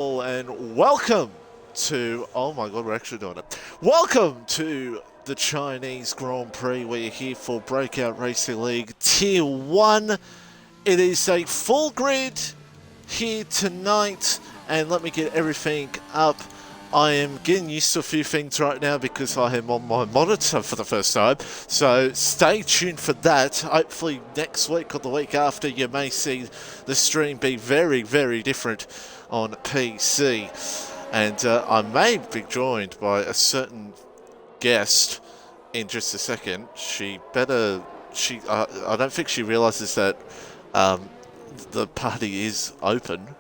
And welcome to, oh my god, we're actually doing it. Welcome to the Chinese Grand Prix. We're here for Breakout Racing League Tier 1. It is a full grid here tonight, and let me get everything up. I am getting used to a few things right now because I am on my monitor for the first time, so stay tuned for that. Hopefully next week or the week after you may see the stream be very, very different on PC, and I may be joined by a certain guest in just a second. I don't think she realizes that the party is open.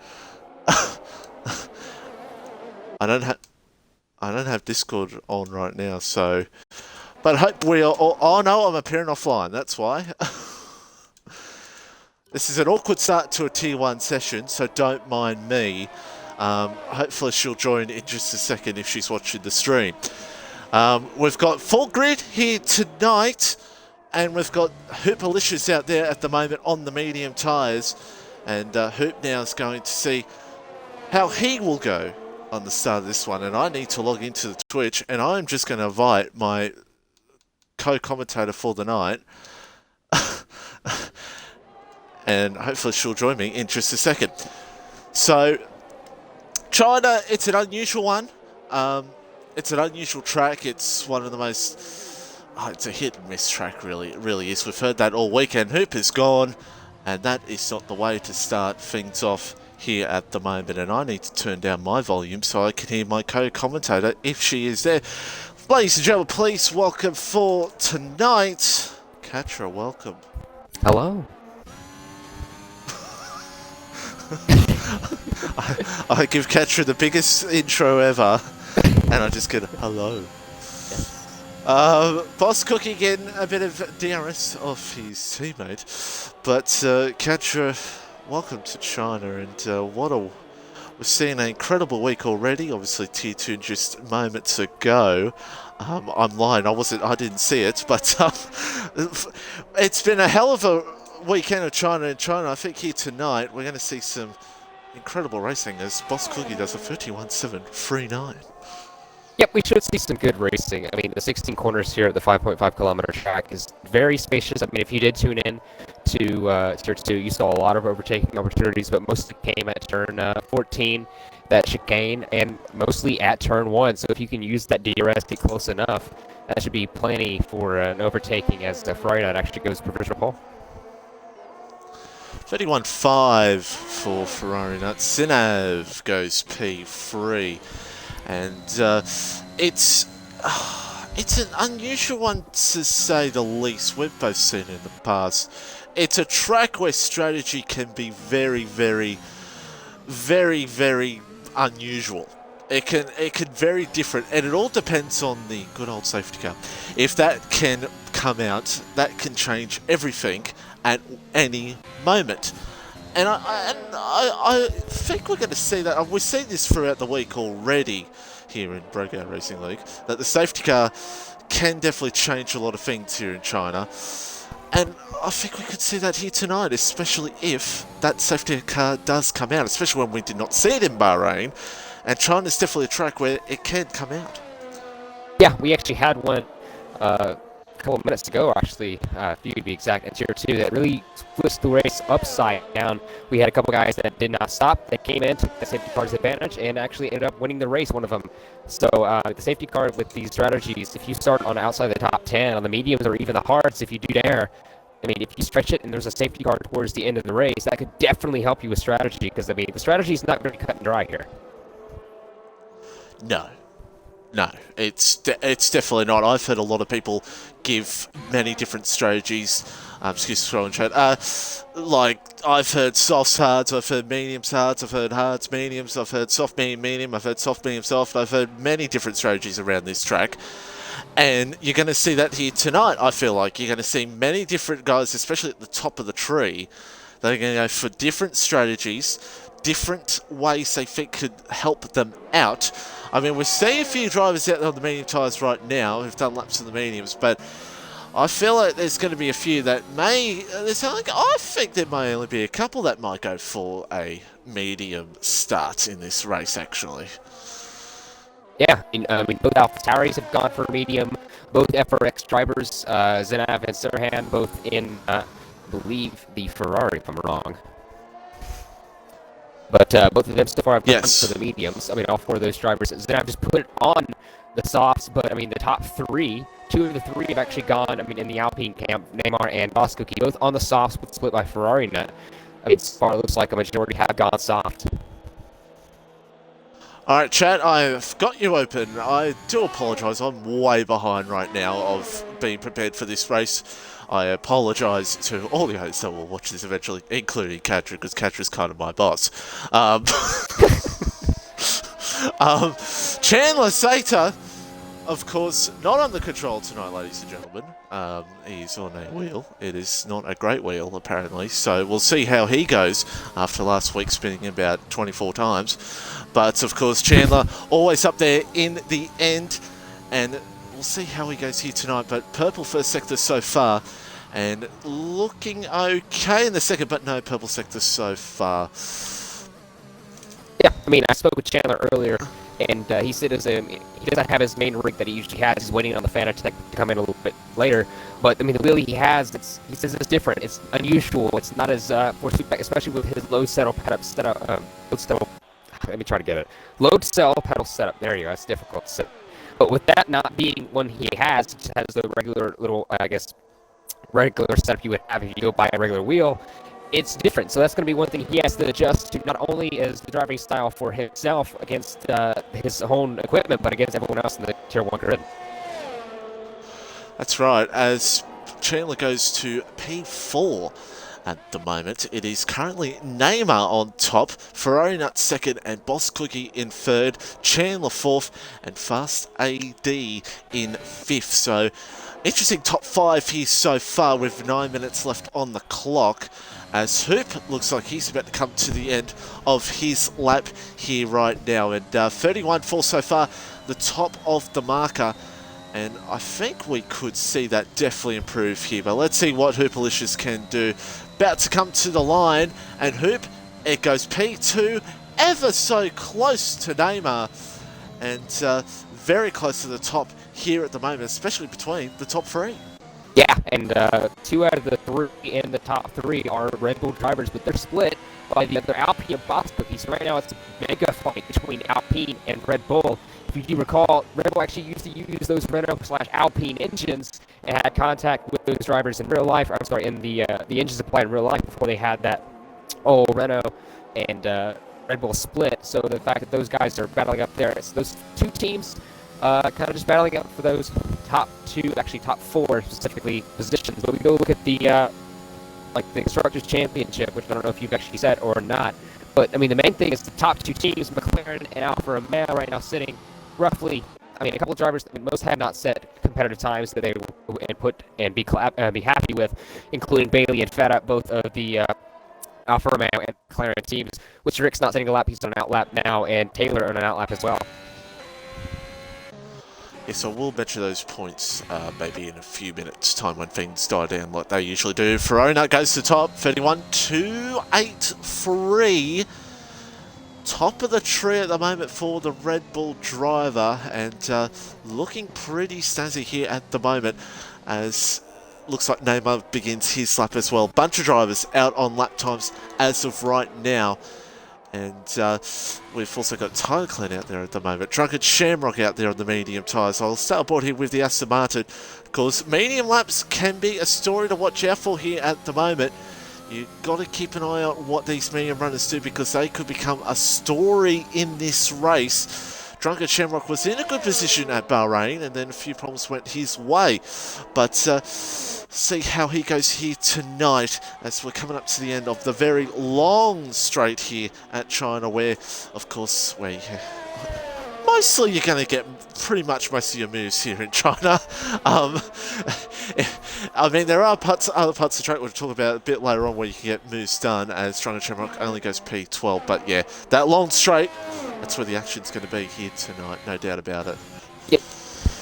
I don't have Discord on right now, so, but I hope we are all, oh no, I'm appearing offline, that's why. This is an awkward start to a Tier 1 session, so don't mind me. Hopefully she'll join in just a second if she's watching the stream. We've got full grid here tonight, and we've got Hoopalicious out there at the moment on the medium tyres, and Hoop now is going to see how he will go on the start of this one, and I need to log into the Twitch, and I'm just going to invite my co-commentator for the night. And hopefully she'll join me in just a second. So, China, it's an unusual one. It's an unusual track. It's one of the most... it's a hit and miss track, really. It really is. We've heard that all weekend. Hoop is gone, and that is not the way to start things off here at the moment. And I need to turn down my volume so I can hear my co-commentator if she is there. Ladies and gentlemen, please welcome for tonight, Katra, welcome. Hello. I give Katra the biggest intro ever, and I just get hello. Boss Cookie getting a bit of DRS off his teammate, but Katra, welcome to China, and we're seeing an incredible week already. Obviously, Tier 2 just moments ago. I'm lying, I didn't see it, but it's been a hell of a weekend of China in China. I think here tonight we're going to see some incredible racing as Boss Cookie does a 31.739. Yep, we should see some good racing. I mean, the 16 corners here at the 5.5 kilometer track is very spacious. I mean, if you did tune in to Tier 2, you saw a lot of overtaking opportunities, but mostly came at turn 14, that chicane, and mostly at turn 1. So if you can use that DRS to close enough, that should be plenty for an overtaking as the Friday night actually goes provisional pole. 31.5 for Ferrari nuts. Sinav goes P3, and it's an unusual one to say the least. We've both seen it in the past. It's a track where strategy can be very, very, very, very unusual. It can very different, and it all depends on the good old safety car. If that can come out, that can change everything at any moment. And I think we're going to see that. We've seen this throughout the week already here in Breakout Racing League, that the safety car can definitely change a lot of things here in China. And I think we could see that here tonight, especially if that safety car does come out, especially when we did not see it in Bahrain. And China's definitely a track where it can come out. Yeah, we actually had one a couple of minutes ago, actually, if you could be exact, in Tier 2, that really flips the race upside down. We had a couple guys that did not stop, that came in, took the safety car's advantage, and actually ended up winning the race, one of them. So the safety car with these strategies, if you start on outside the top 10, on the mediums or even the hards, if you do dare, I mean, if you stretch it and there's a safety car towards the end of the race, that could definitely help you with strategy, because, I mean, the strategy is not very cut and dry here. No, it's definitely not. I've heard a lot of people give many different strategies. Excuse me, scrolling chat. Like, I've heard softs, hards, I've heard mediums, hards, I've heard hards, mediums, I've heard soft, medium, medium, I've heard soft, medium, soft. I've heard many different strategies around this track. And you're going to see that here tonight, I feel like. You're going to see many different guys, especially at the top of the tree, that are going to go for different strategies, different ways they think could help them out. I mean, we're seeing a few drivers out there on the medium tyres right now who've done laps in the mediums, but I feel like there's going to be a few that may... I think there may only be a couple that might go for a medium start in this race, actually. Yeah, I mean both AlphaTauris have gone for medium. Both FRX drivers, Zenav and Serhan, both in, I believe, the Ferrari, if I'm wrong. But both of them so far have gone for the mediums. I mean, all four of those drivers. Zenav just put it on the softs, but I mean, the top three, two of the three have actually gone, I mean, in the Alpine camp, Neymar and Boscookie, both on the softs, but split by Ferrari net. I mean, so far it looks like a majority have gone soft. Alright, chat, I've got you open. I do apologise, I'm way behind right now of being prepared for this race. I apologise to all the others that will watch this eventually, including Katra, because Katra's kind of my boss. Chandler Sater, of course, not under control tonight, ladies and gentlemen. He's on a wheel. It is not a great wheel, apparently. So we'll see how he goes after last week spinning about 24 times. But, of course, Chandler always up there in the end. And we'll see how he goes here tonight. But purple first sector so far. And looking okay in the second, but no purple sector so far. Yeah, I mean, I spoke with Chandler earlier, and he said he doesn't have his main rig that he usually has. He's waiting on the Fanatec to come in a little bit later. But, I mean, the wheel he has, he says it's different. It's unusual. It's not as force feedback, especially with his low settle pedal setup. Let me try to get it. Load cell pedal setup. There you go. It's difficult to set. But with that not being one he has the regular little, regular setup you would have if you go buy a regular wheel. It's different, so that's going to be one thing he has to adjust to, not only as the driving style for himself against his own equipment, but against everyone else in the Tier 1 grid. That's right, as Chandler goes to P4 at the moment. It is currently Neymar on top, Ferrari Nut second, and Boss Cookie in third, Chandler fourth, and Fast AD in fifth. So, interesting top five here so far with 9 minutes left on the clock. As Hoop looks like he's about to come to the end of his lap here right now. And 31.4 so far, the top of the marker. And I think we could see that definitely improve here. But let's see what Hoopalicious can do. About to come to the line. And Hoop, it goes P2, ever so close to Neymar. And very close to the top here at the moment, especially between the top three. Yeah, and 2 out of the 3 in the top 3 are Red Bull drivers, but they're split by the other Alpine and Boss Cookies. So right now it's a mega fight between Alpine and Red Bull. If you do recall, Red Bull actually used to use those Renault/Alpine engines and had contact with those drivers in real life. I'm sorry, in the engines applied in real life before they had that Renault and Red Bull split. So the fact that those guys are battling up there, it's those two teams kind of just battling out for those top 2, actually top 4 specifically positions. But we go look at the the Constructors Championship, which I don't know if you've actually said or not. But I mean, the main thing is the top 2 teams, McLaren and Alfa Romeo, right now sitting roughly. I mean, a couple of drivers, most have not set competitive times that they would put and be happy with, including Bai1ey and Feta, both of the Alfa Romeo and McLaren teams. With Rick's not setting a lap, he's on an outlap now, and Taylor on an outlap as well. Yeah, so we'll mention those points maybe in a few minutes' time when things die down like they usually do. Ferrari goes to top, 31.283. Top of the tree at the moment for the Red Bull driver, and looking pretty snazzy here at the moment, as looks like Neymar begins his lap as well. Bunch of drivers out on lap times as of right now. And we've also got Tyler Clan out there at the moment. Drunkard Shamrock out there on the medium tyres. I'll start aboard here with the Aston Martin. Of course, medium laps can be a story to watch out for here at the moment. You've got to keep an eye on what these medium runners do, because they could become a story in this race. Drunkard Shamrock was in a good position at Bahrain, and then a few problems went his way. But see how he goes here tonight, as we're coming up to the end of the very long straight here at China, where, of course, mostly you're going to get pretty much most of your moves here in China. I mean, there are other parts of the track we'll talk about a bit later on where you can get moves done, as Drunkard Shamrock only goes P12. But yeah, that long straight, that's where the action's going to be here tonight, no doubt about it. Yep.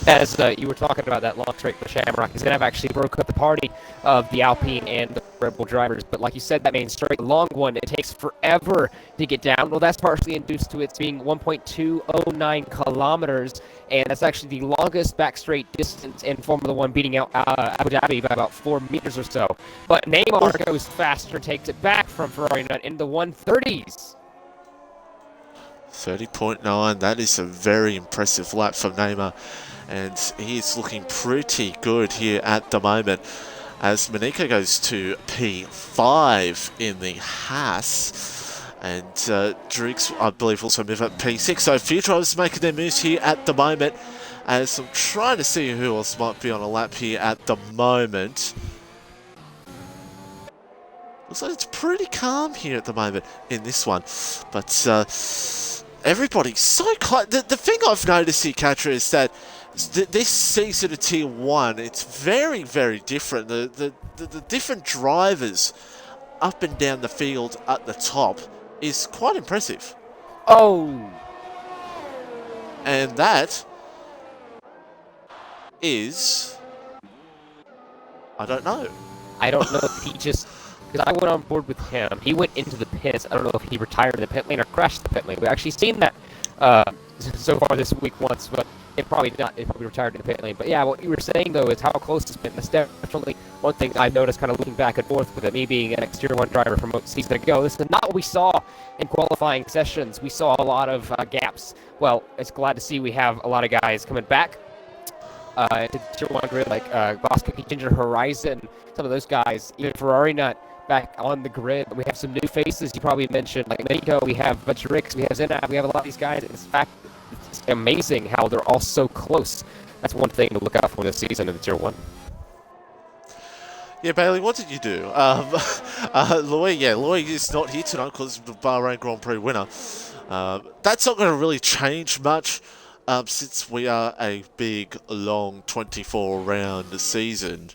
as you were talking about that long straight for Shamrock, is going to have actually broke up the party of the Alpine and the Red Bull drivers. But like you said, that main straight, the long one, it takes forever to get down. Well, that's partially induced to it being 1.209 kilometers, and that's actually the longest back straight distance in Formula One, beating out Abu Dhabi by about 4 meters or so. But Neymar goes faster, takes it back from Ferrari Nut in the 130s. 30.9, that is a very impressive lap from Neymar, and he is looking pretty good here at the moment as Monica goes to P5 in the Haas, and Driggs, I believe, also move up P6. So a few drivers making their moves here at the moment, as I'm trying to see who else might be on a lap here at the moment. Looks like it's pretty calm here at the moment in this one, but everybody's so close. The thing I've noticed here, Katra, is that this season of Tier 1, it's very, very different. The different drivers up and down the field at the top is quite impressive. Oh! And that is... I don't know. I don't know if he just... Because I went on board with him. He went into the pits. I don't know if he retired in the pit lane or crashed the pit lane. We've actually seen that so far this week once, but it probably not. It probably retired in the pit lane. But yeah, what you were saying though is how close it's been. That's definitely one thing I've noticed, kind of looking back and forth with it. Me being an ex-Tier 1 driver from a season ago, this is not what we saw in qualifying sessions. We saw a lot of gaps. Well, it's glad to see we have a lot of guys coming back to the Tier 1 grid, like Boss Cookie, Ginger Horizon, some of those guys, even Ferrari Nut back on the grid. We have some new faces you probably mentioned, like Meiko, we have Drix, we have Zenab, we have a lot of these guys. In fact, it's amazing how they're all so close. That's one thing to look out for this season in the Tier 1. Yeah, Bailey, what did you do? Louis is not here tonight because the Bahrain Grand Prix winner. That's not going to really change much since we are a big, long 24-round season.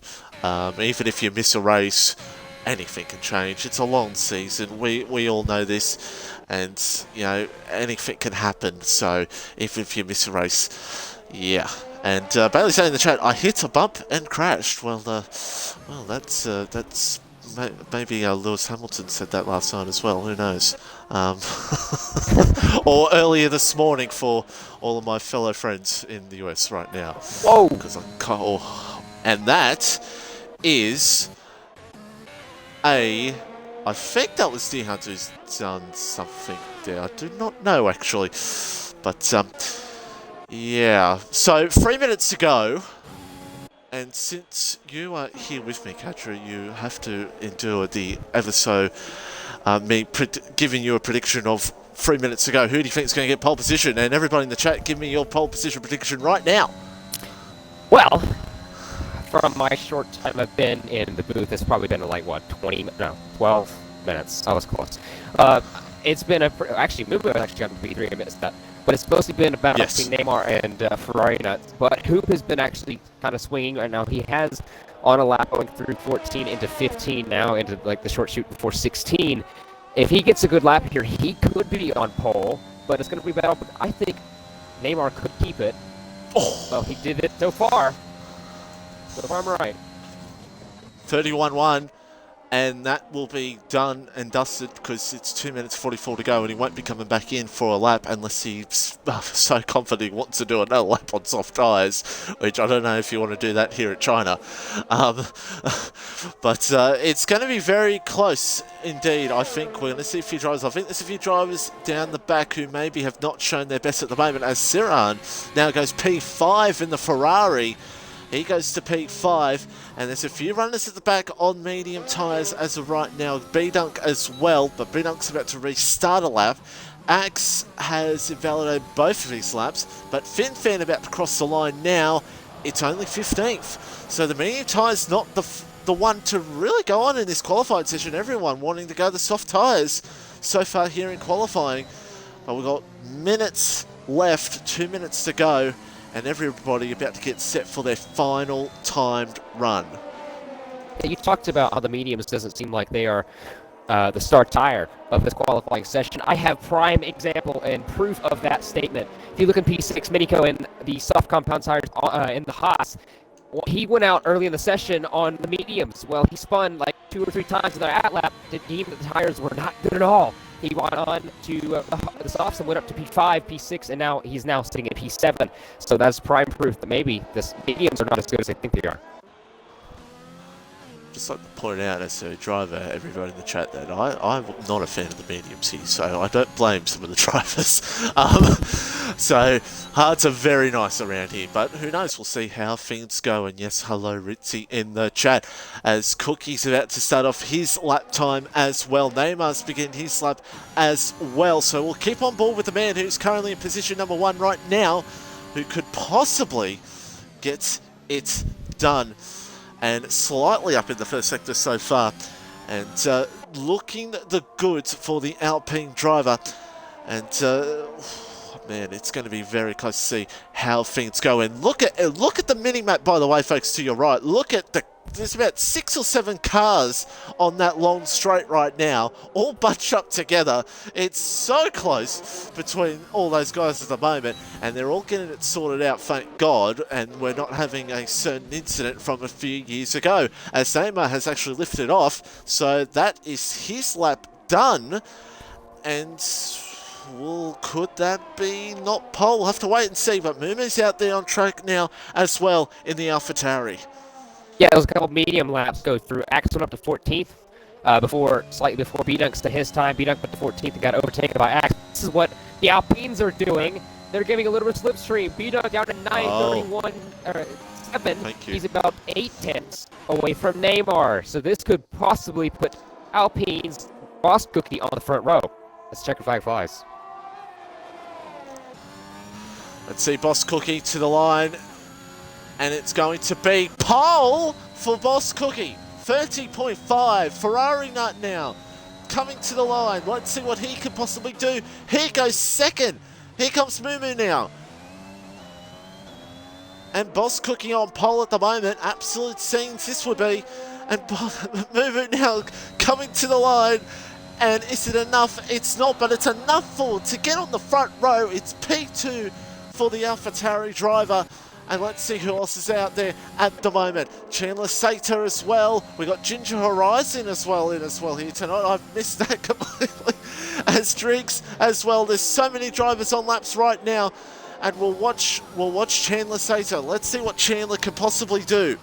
Even if you miss a race, anything can change. It's a long season. We all know this, and you know anything can happen. So even if you miss a race, yeah. And Bailey saying in the chat, I hit a bump and crashed. Well, that's maybe Lewis Hamilton said that last night as well. Who knows? Or earlier this morning for all of my fellow friends in the US right now. Whoa! Because and that is I think that was Deer Hunter who's done something there. I do not know actually, but yeah. So 3 minutes to go, and since you are here with me, Katra, you have to endure the ever so me giving you a prediction of 3 minutes to go. Who do you think is going to get pole position? And everybody in the chat, give me your pole position prediction right now. Well, from my short time I've been in the booth, it's probably been like, what, 12 minutes. I was close. It's been actually, Mumu has actually gotten P3 in a minute, but it's mostly been about between Neymar and Ferrari Nuts. But Hoop has been actually kind of swinging right now. He has on a lap going through 14 into 15 now, into like the short shoot before 16. If he gets a good lap here, he could be on pole, but it's going to be battle. But I think Neymar could keep it. Oh. Well, he did it so far. So if I'm right. 31-1, and that will be done and dusted because it's 2 minutes 44 to go, and he won't be coming back in for a lap unless he's so confident he wants to do another lap on soft tyres, which I don't know if you want to do that here at China. But it's going to be very close indeed. I think we're going to see a few drivers. I think there's a few drivers down the back who maybe have not shown their best at the moment, as Siran now goes P5 in the Ferrari. He goes to P5, and there's a few runners at the back on medium tyres as of right now. B-Dunk as well, but B-Dunk's about to restart a lap. Axe has invalidated both of his laps, but FinFan about to cross the line now. It's only 15th, so the medium tyre's not the one to really go on in this qualifying session. Everyone wanting to go the soft tyres so far here in qualifying, but we've got minutes left, 2 minutes to go, and everybody about to get set for their final timed run. You talked about how the mediums doesn't seem like they are the star tire of this qualifying session. I have prime example and proof of that statement. If you look in P6, Minico and the soft compound tires in the Haas, he went out early in the session on the mediums. Well, he spun like 2 or 3 times in the lap to deem that the tires were not good at all. He went on to the softs and went up to P5, P6, and now he's sitting at P7. So that's prime proof that maybe the mediums are not as good as I think they are. Just like to point out as a driver, everybody in the chat, that I'm not a fan of the mediums here, so I don't blame some of the drivers. So hards are very nice around here, but who knows, we'll see how things go. And yes, hello Ritzy in the chat, as Cookie's about to start off his lap time as well. Neymar's beginning his lap as well, so we'll keep on board with the man who's currently in position number 1 right now, who could possibly get it done. And slightly up in the first sector so far, and looking the goods for the Alpine driver. And man, it's going to be very close to see how things go. And look at the mini map, by the way, folks, to your right. Look at there's about 6 or 7 cars on that long straight right now, all bunched up together. It's so close between all those guys at the moment, and they're all getting it sorted out, thank God, and we're not having a certain incident from a few years ago, as Neymar has actually lifted off. So that is his lap done, and well, could that be not pole? We'll have to wait and see, but Mumu's out there on track now as well in the AlphaTauri. Yeah, there was a couple medium laps go through. Axe went up to 14th, slightly before B-Dunk's to his time. B-Dunk went to 14th and got overtaken by Axe. This is what the Alpines are doing. They're giving a little bit of slipstream. B-Dunk down to 9:31.7. He's about 8/10 away from Neymar. So this could possibly put Alpine's Boss Cookie on the front row. Let's check if flag flies. Let's see Boss Cookie to the line. And it's going to be pole for Boss Cookie. 30.5. Ferrari nut now. Coming to the line. Let's see what he could possibly do. Here goes second. Here comes Mumu now. And Boss Cookie on pole at the moment. Absolute scenes this would be. And Mumu now coming to the line. And is it enough? It's not, but it's enough to get on the front row. It's P2 for the AlphaTauri driver. And let's see who else is out there at the moment. Chandler Sater as well. We got Ginger Horizon as well here tonight. I've missed that completely. As Driggs as well. There's so many drivers on laps right now. And we'll watch Chandler Sater. Let's see what Chandler can possibly do.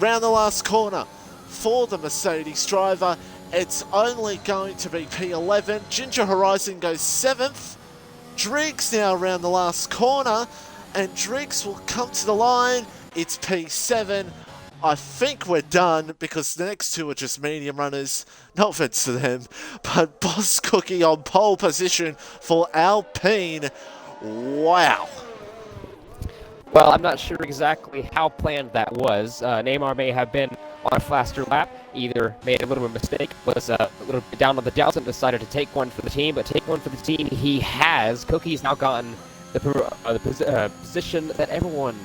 Round the last corner for the Mercedes driver. It's only going to be P11. Ginger Horizon goes 7th. Driggs now around the last corner. And Driggs will come to the line. It's P7. I think we're done because the next 2 are just medium runners. No offense to them. But Boss Cookie on pole position for Alpine. Wow. Well, I'm not sure exactly how planned that was. Neymar may have been on a faster lap, either made a little bit of mistake, was a little bit down on the delta and decided to take one for the team, but take one for the team he has. Cookie's now gotten the position that everyone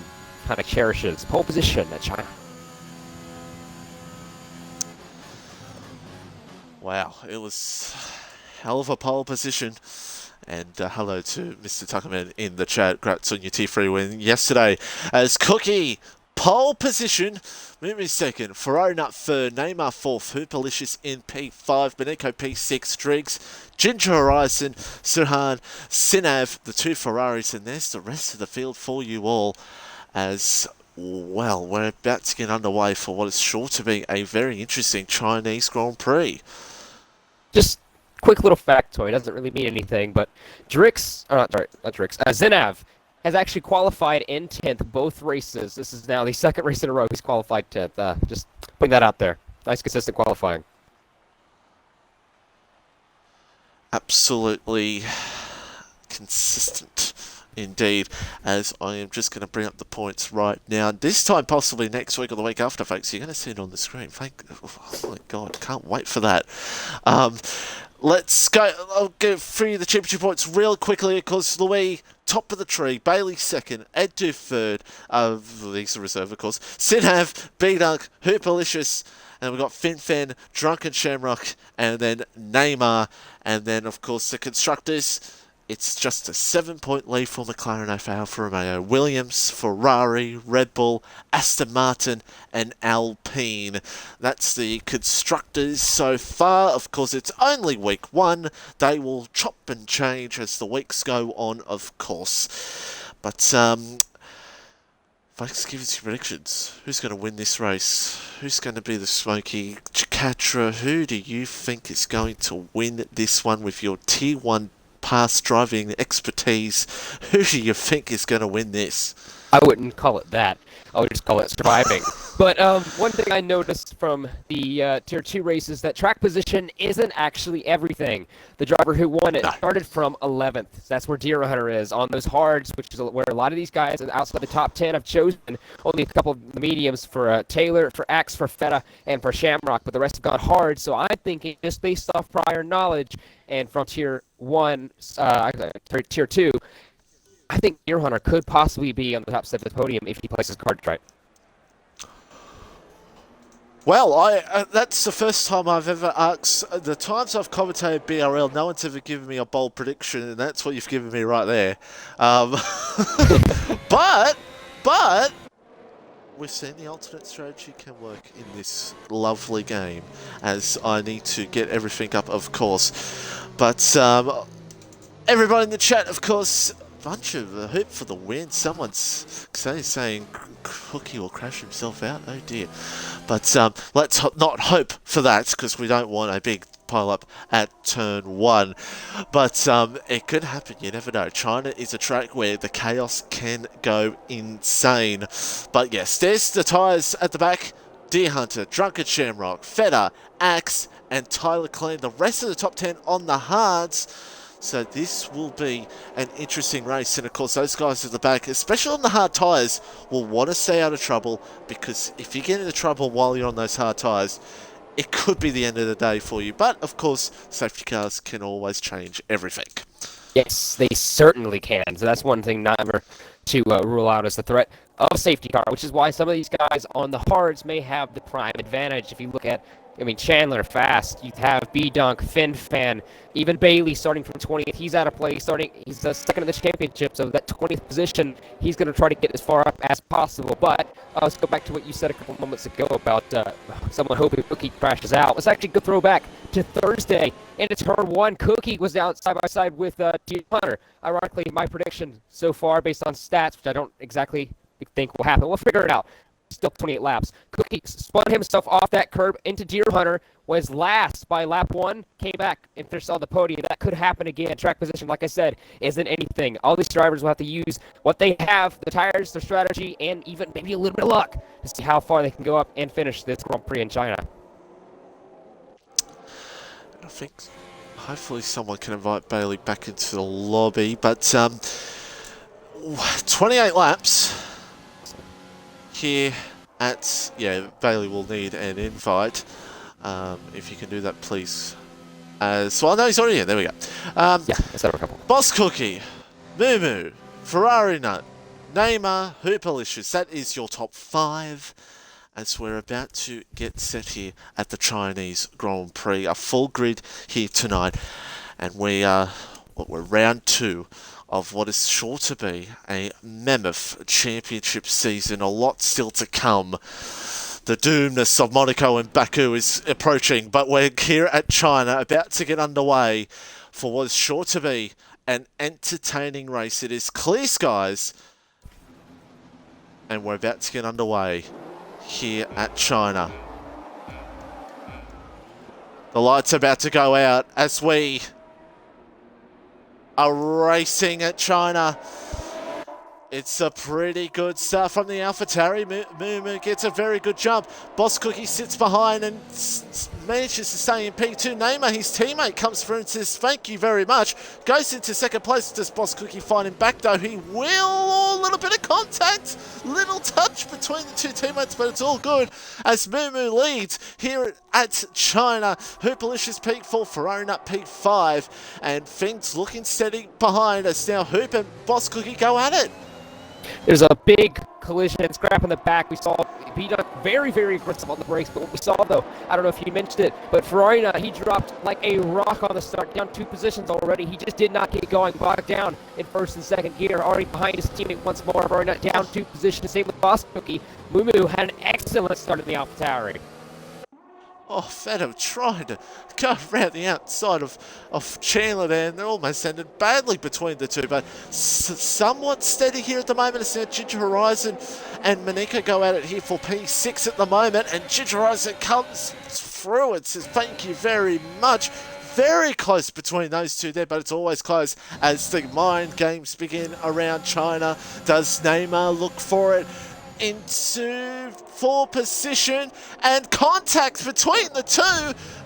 kind of cherishes, pole position at China. Wow, it was hell of a pole position. And hello to Mr. Tuckerman in the chat. Congrats on your T3 win yesterday. As Cookie, pole position. Mumi second. Ferrari Nut third. Neymar fourth. Hooperlicious in P5. Beneko P6. Driggs. Ginger Horizon. Suhan. Sinav. The 2 Ferraris. And there's the rest of the field for you all. As well, we're about to get underway for what is sure to be a very interesting Chinese Grand Prix. Just quick little factoid, doesn't really mean anything, but Zinav has actually qualified in 10th both races. This is now the second race in a row he's qualified 10th. Just putting that out there. Nice, consistent qualifying. Absolutely consistent indeed, as I am just going to bring up the points right now. This time, possibly next week or the week after, folks, you're going to see it on the screen. Oh my God, can't wait for that. let's go. I'll go through the championship points real quickly. Of course, Luis, top of the tree. Bai1ey second. Edu third. These are reserve, of course. Sinav, B-Dunk, Hooperlicious. And we've got Fin, Drunken Shamrock, and then Neymar. And then, of course, the constructors. It's just a 7-point lead for McLaren over Alfa Romeo, Williams, Ferrari, Red Bull, Aston Martin and Alpine. That's the constructors so far. Of course, it's only week 1. They will chop and change as the weeks go on, of course. But, folks, give us your predictions. Who's going to win this race? Who's going to be the smoky Chikatra? Who do you think is going to win this one with your Tier 1 past driving expertise? Who do you think is going to win this? I wouldn't call it that. I would just call it surviving. But one thing I noticed from the Tier 2 races, that track position isn't actually everything. The driver who won it started from 11th. That's where Deer Hunter is, on those hards, which is where a lot of these guys outside the top 10 have chosen only a couple of the mediums for Taylor, for Axe, for Feta, and for Shamrock, but the rest have gone hard. So I'm thinking, just based off prior knowledge and from Tier 1, Tier 2, I think Deer Hunter could possibly be on the top step of the podium if he plays his cards right. Well, that's the first time I've ever asked. The times I've commentated BRL, no one's ever given me a bold prediction, and that's what you've given me right there. But we've seen the alternate strategy can work in this lovely game, as I need to get everything up, of course. But everybody in the chat, of course, bunch of hope for the win. Someone's saying Cookie will crash himself out. Oh dear. But let's not hope for that, because we don't want a big pile up at turn 1. But it could happen. You never know. China is a track where the chaos can go insane. But yes, there's the tyres at the back. Deer Hunter, Drunken Shamrock, Feta, Axe, and Tyler Clean. The rest of the top 10 on the hards. So this will be an interesting race. And of course, those guys at the back, especially on the hard tyres, will want to stay out of trouble, because if you get into trouble while you're on those hard tyres, it could be the end of the day for you. But of course, safety cars can always change everything. Yes, they certainly can. So that's one thing never to rule out as the threat of a safety car, which is why some of these guys on the hards may have the prime advantage. If you look at, Chandler fast, you have B-Dunk, Fin, even Bailey starting from 20th. He's out of play. He's second in the championship, so that 20th position, he's going to try to get as far up as possible. But let's go back to what you said a couple moments ago about someone hoping Cookie crashes out. Let's actually go throwback to Thursday. And it's turn 1. Cookie was out side by side with Deer Hunter. Ironically, my prediction so far, based on stats, which I don't exactly think will happen. We'll figure it out. Still 28 laps. Cookie spun himself off that curb into Deer Hunter, was last by lap 1, came back and finished on the podium. That could happen again. Track position, like I said, isn't anything. All these drivers will have to use what they have, the tires, their strategy, and even maybe a little bit of luck to see how far they can go up and finish this Grand Prix in China. I think hopefully someone can invite Bailey back into the lobby. But 28 laps here at, Bailey will need an invite. If you can do that, please. So I know he's already here. There we go. Let's have a couple. Boss Cookie, Moo, Ferrari Nut, Neymar, Hooperlicious. That is your top 5. As we're about to get set here at the Chinese Grand Prix. A full grid here tonight. And we're round 2 of what is sure to be a mammoth championship season. A lot still to come. The doomness of Monaco and Baku is approaching, but we're here at China, about to get underway for what is sure to be an entertaining race. It is clear skies, and we're about to get underway here at China. The lights are about to go out as we are racing at China. It's a pretty good start from the AlphaTauri. Mumu gets a very good jump. Boss Cookie sits behind and manages to stay in P2. Neymar, his teammate, comes through and says thank you very much. Goes into second place. Does Boss Cookie find him back though? He will. Oh, a little bit of contact. Little touch between the two teammates, but it's all good as Mumu leads here at China. Hoopalicious P4, Ferrari Nut P5, and things looking steady behind us now. Hoop and Boss Cookie go at it. There's a big collision and scrap in the back. We saw Bai1ey very, very aggressive on the brakes, but what we saw though, I don't know if you mentioned it, but Ferrari, he dropped like a rock on the start, down 2 positions already. He just did not get going, bogged down in first and second gear, already behind his teammate once more. Ferrari down 2 positions, same with Boss Cookie. Mumu had an excellent start in the AlphaTauri. Oh, Venom trying to go around the outside of Chandler there, and they almost ended badly between the two, but somewhat steady here at the moment. It's now Ginger Horizon and Monica go at it here for P6 at the moment, and Ginger Horizon comes through and says thank you very much. Very close between those two there, but it's always close as the mind games begin around China. Does Neymar look for it? Into 4 position, and contact between the two.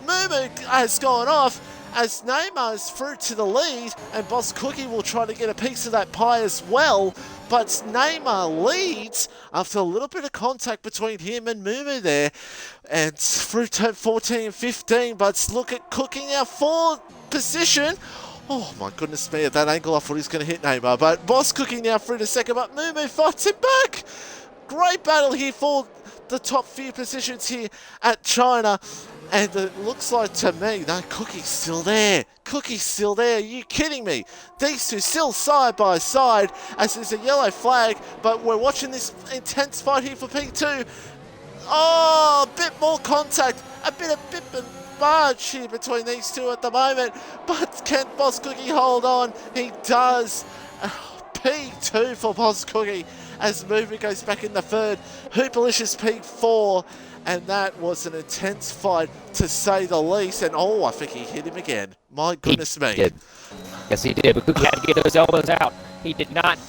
Mumu has gone off as Neymar is through to the lead, and Boss Cookie will try to get a piece of that pie as well, but Neymar leads after a little bit of contact between him and Mumu there, and through turn 14 and 15, but look at Cookie now 4 position. Oh my goodness me, at that angle I thought he was going to hit Neymar, but Boss Cookie now through to second, but Mumu fights him back. Great battle here for the top few positions here at China. And it looks like to me, no, Cookie's still there. Cookie's still there. Are you kidding me? These two still side by side as there's a yellow flag. But we're watching this intense fight here for P2. Oh, a bit more contact. A bit of barge here between these two at the moment. But can Boss Cookie hold on? He does. P2 for Boss Cookie as Mumu goes back in the third. Hoopalicious P4, and that was an intense fight to say the least. And oh, I think he hit him again. My goodness me. Did. Yes, he did, but Cookie had to get those elbows out. He did not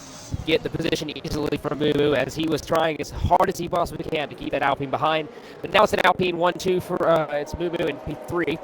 get the position easily from Mumu as he was trying as hard as he possibly can to keep that Alpine behind. But now it's an Alpine 1-2 for it's Mumu in P3.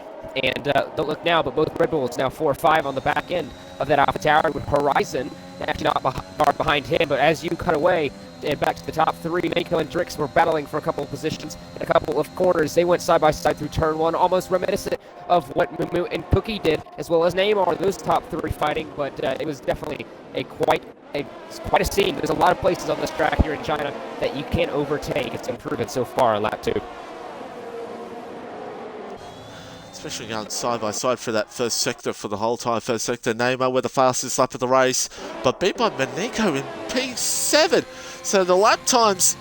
And don't look now, but both Red Bulls now 4-5 on the back end of that AlphaTauri with Horizon actually not far behind him. But as you cut away and back to the top 3, Mako and Drix were battling for a couple of positions in a couple of corners. They went side by side through turn 1, almost reminiscent of what Mumu and Cookie did, as well as Neymar, those top 3 fighting. But it was definitely quite a scene. There's a lot of places on this track here in China that you can't overtake. It's improved so far in lap 2. Especially going side by side for that first sector for the whole time. First sector, Neymar with the fastest lap of the race, but beat by Monaco in P7. So the lap times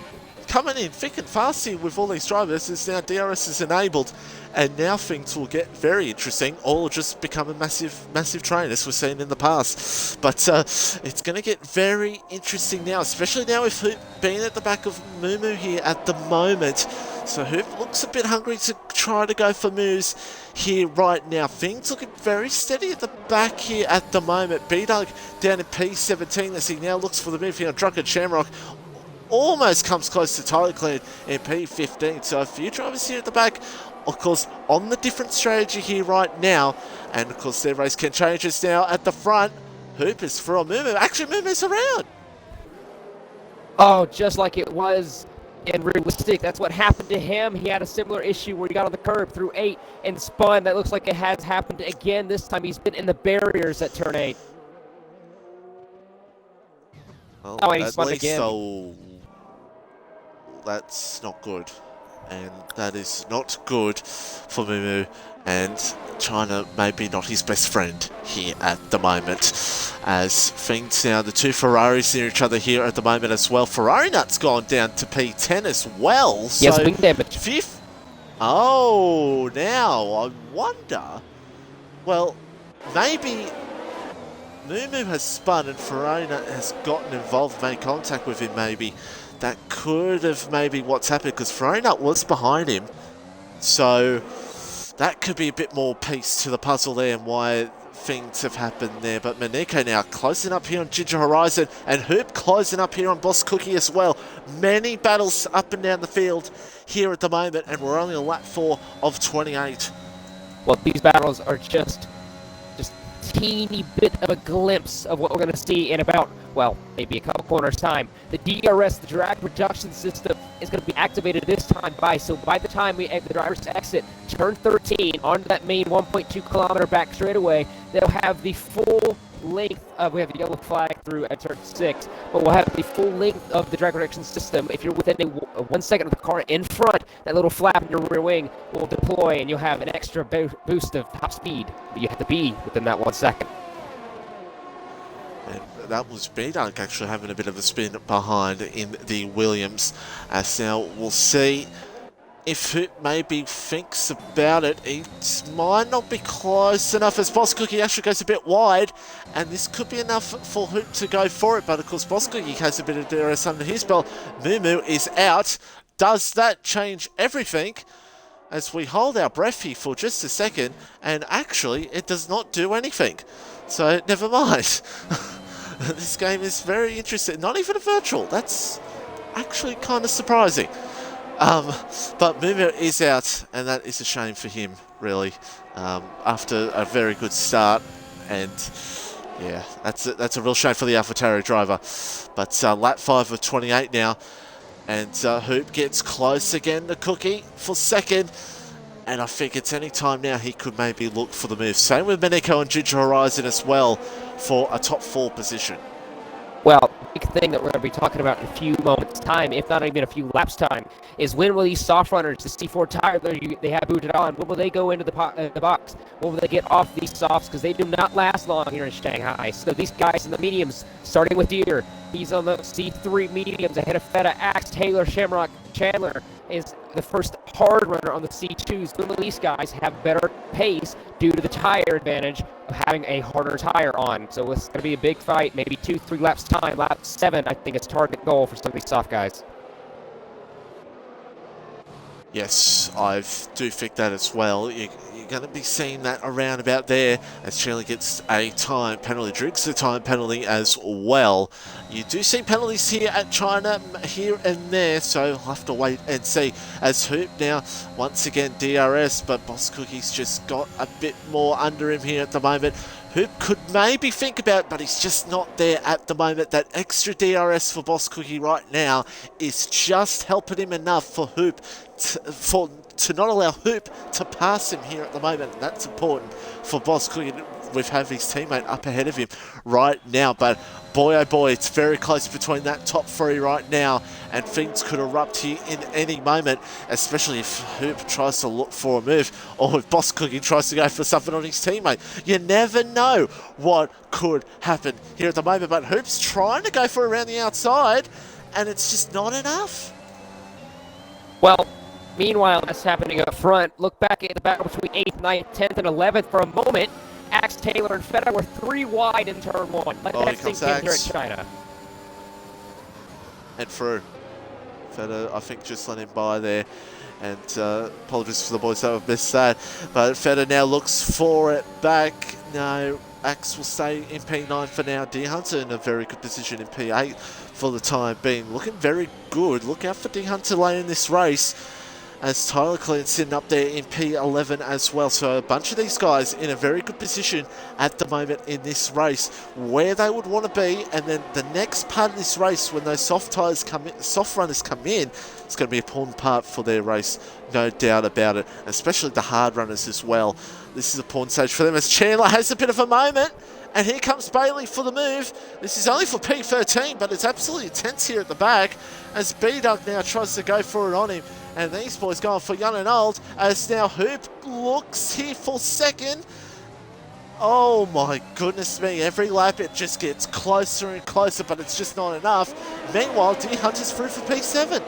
coming in thick and fast here with all these drivers as now DRS is enabled, and now things will get very interesting, or just become a massive train as we've seen in the past. But it's going to get very interesting now, especially now with Hoop being at the back of Mumu here at the moment. So Hoop looks a bit hungry to try to go for moves here right now. Things looking very steady at the back here at the moment. B-Dug down in P17 as he now looks for the move here on Drunken Shamrock. Almost comes close to Tyler Clean in P15. So a few drivers here at the back, of course, on the different strategy here right now. And of course their race can change us now at the front. Hoop is for Mumu. Actually, Mumu's around. Oh, just like it was in Realistic. That's what happened to him. He had a similar issue where he got on the curb through 8 and spun. That looks like it has happened again. This time he's been in the barriers at turn 8. Well, oh, and he spun again. So that's not good. And that is not good for Mumu, and China maybe not his best friend here at the moment. As things now, the two Ferraris near each other here at the moment as well. Ferrari Nut's gone down to P10 as well. Yes, so wing damage. Fifth. Oh, now I wonder. Well, maybe Mumu has spun and Ferrari Nut has gotten involved, made contact with him maybe. That could have maybe what's happened, because Ferrari Nut was behind him. So that could be a bit more piece to the puzzle there, and why things have happened there. But Maneko now closing up here on Ginger Horizon, and Hoop closing up here on Boss Cookie as well. Many battles up and down the field here at the moment, and we're only on lap 4 of 28. Well, these battles are just teeny bit of a glimpse of what we're going to see in about, well, maybe a couple corners time. The DRS, the drag reduction system, is going to be activated this time so by the time the drivers exit turn 13 onto that main 1.2 kilometer back straightaway, they'll have the full length of, we have the yellow flag through at turn 6, but we'll have the full length of the drag reduction system. If you're within 1 second of the car in front, that little flap in your rear wing will deploy and you'll have an extra boost of top speed, but you have to be within that 1 second. And that was B-Dunk actually having a bit of a spin behind in the Williams. As now we'll see if Hoop maybe thinks about it. It might not be close enough as Boss Cookie actually goes a bit wide, and this could be enough for Hoop to go for it, but of course Boss Cookie has a bit of DRS under his belt. Moo is out. Does that change everything? As we hold our breath here for just a second, and actually it does not do anything. So never mind. This game is very interesting. Not even a virtual. That's actually kind of surprising. But Moo is out, and that is a shame for him, really, after a very good start. And yeah, that's a real shame for the AlphaTauri driver. But lap 5 of 28 now, and Hoop gets close again to Cookie for second. And I think it's any time now he could maybe look for the move. Same with Maneko and Ginger Horizon as well for a top 4 position. Well, the big thing that we're going to be talking about in a few moments' time, if not even a few laps' time, is when will these soft runners, the C4 tire that they have booted on, when will they go into the box? When will they get off these softs? Because they do not last long here in Shanghai. So these guys in the mediums, starting with Deere, he's on the C3 mediums ahead of Feta, Axe, Taylor, Shamrock, Chandler is the first hard runner on the C2s. Both of these guys have better pace due to the tire advantage of having a harder tire on. So it's going to be a big fight, maybe 2-3 laps time. Lap 7, I think, is target goal for some of these soft guys. Yes, I do think that as well. You're going to be seeing that around about there as Chandler gets a time penalty, drinks the time penalty as well. You do see penalties here at China, here and there, so we'll have to wait and see. As Hoop now, once again, DRS, but Boss Cookie's just got a bit more under him here at the moment. Hoop could maybe think about it, but he's just not there at the moment. That extra DRS for Boss Cookie right now is just helping him enough for Hoop to not allow Hoop to pass him here at the moment. That's important for Boss Cookie with having his teammate up ahead of him right now. But boy, oh boy, it's very close between that top 3 right now, and things could erupt here in any moment, especially if Hoop tries to look for a move, or if Boss Cookie tries to go for something on his teammate. You never know what could happen here at the moment, but Hoop's trying to go for around the outside, and it's just not enough. Well, meanwhile, that's happening up front. Look back at the battle between 8th, 9th, 10th, and 11th for a moment. Axe, Taylor, and Feta were 3 wide in turn 1. Let that sink in here at China. And through. Feta, I think, just let him by there. And apologies for the boys that have missed that. But Feta now looks for it back. No, Axe will stay in P9 for now. D Hunter in a very good position in P8 for the time being. Looking very good. Look out for D Hunter late in this race, as Tyler Clean's sitting up there in P11 as well. So a bunch of these guys in a very good position at the moment in this race, where they would want to be. And then the next part of this race, when those soft runners come in, it's going to be a important part for their race, no doubt about it, especially the hard runners as well. This is a important stage for them as Chandler has a bit of a moment. And here comes Bai1ey for the move. This is only for P13, but it's absolutely tense here at the back as B-Dunk now tries to go for it on him. And these boys going for young and old as now Hoop looks here for second. Oh my goodness me, every lap it just gets closer and closer, but it's just not enough. Meanwhile, D Hunter's through for P7.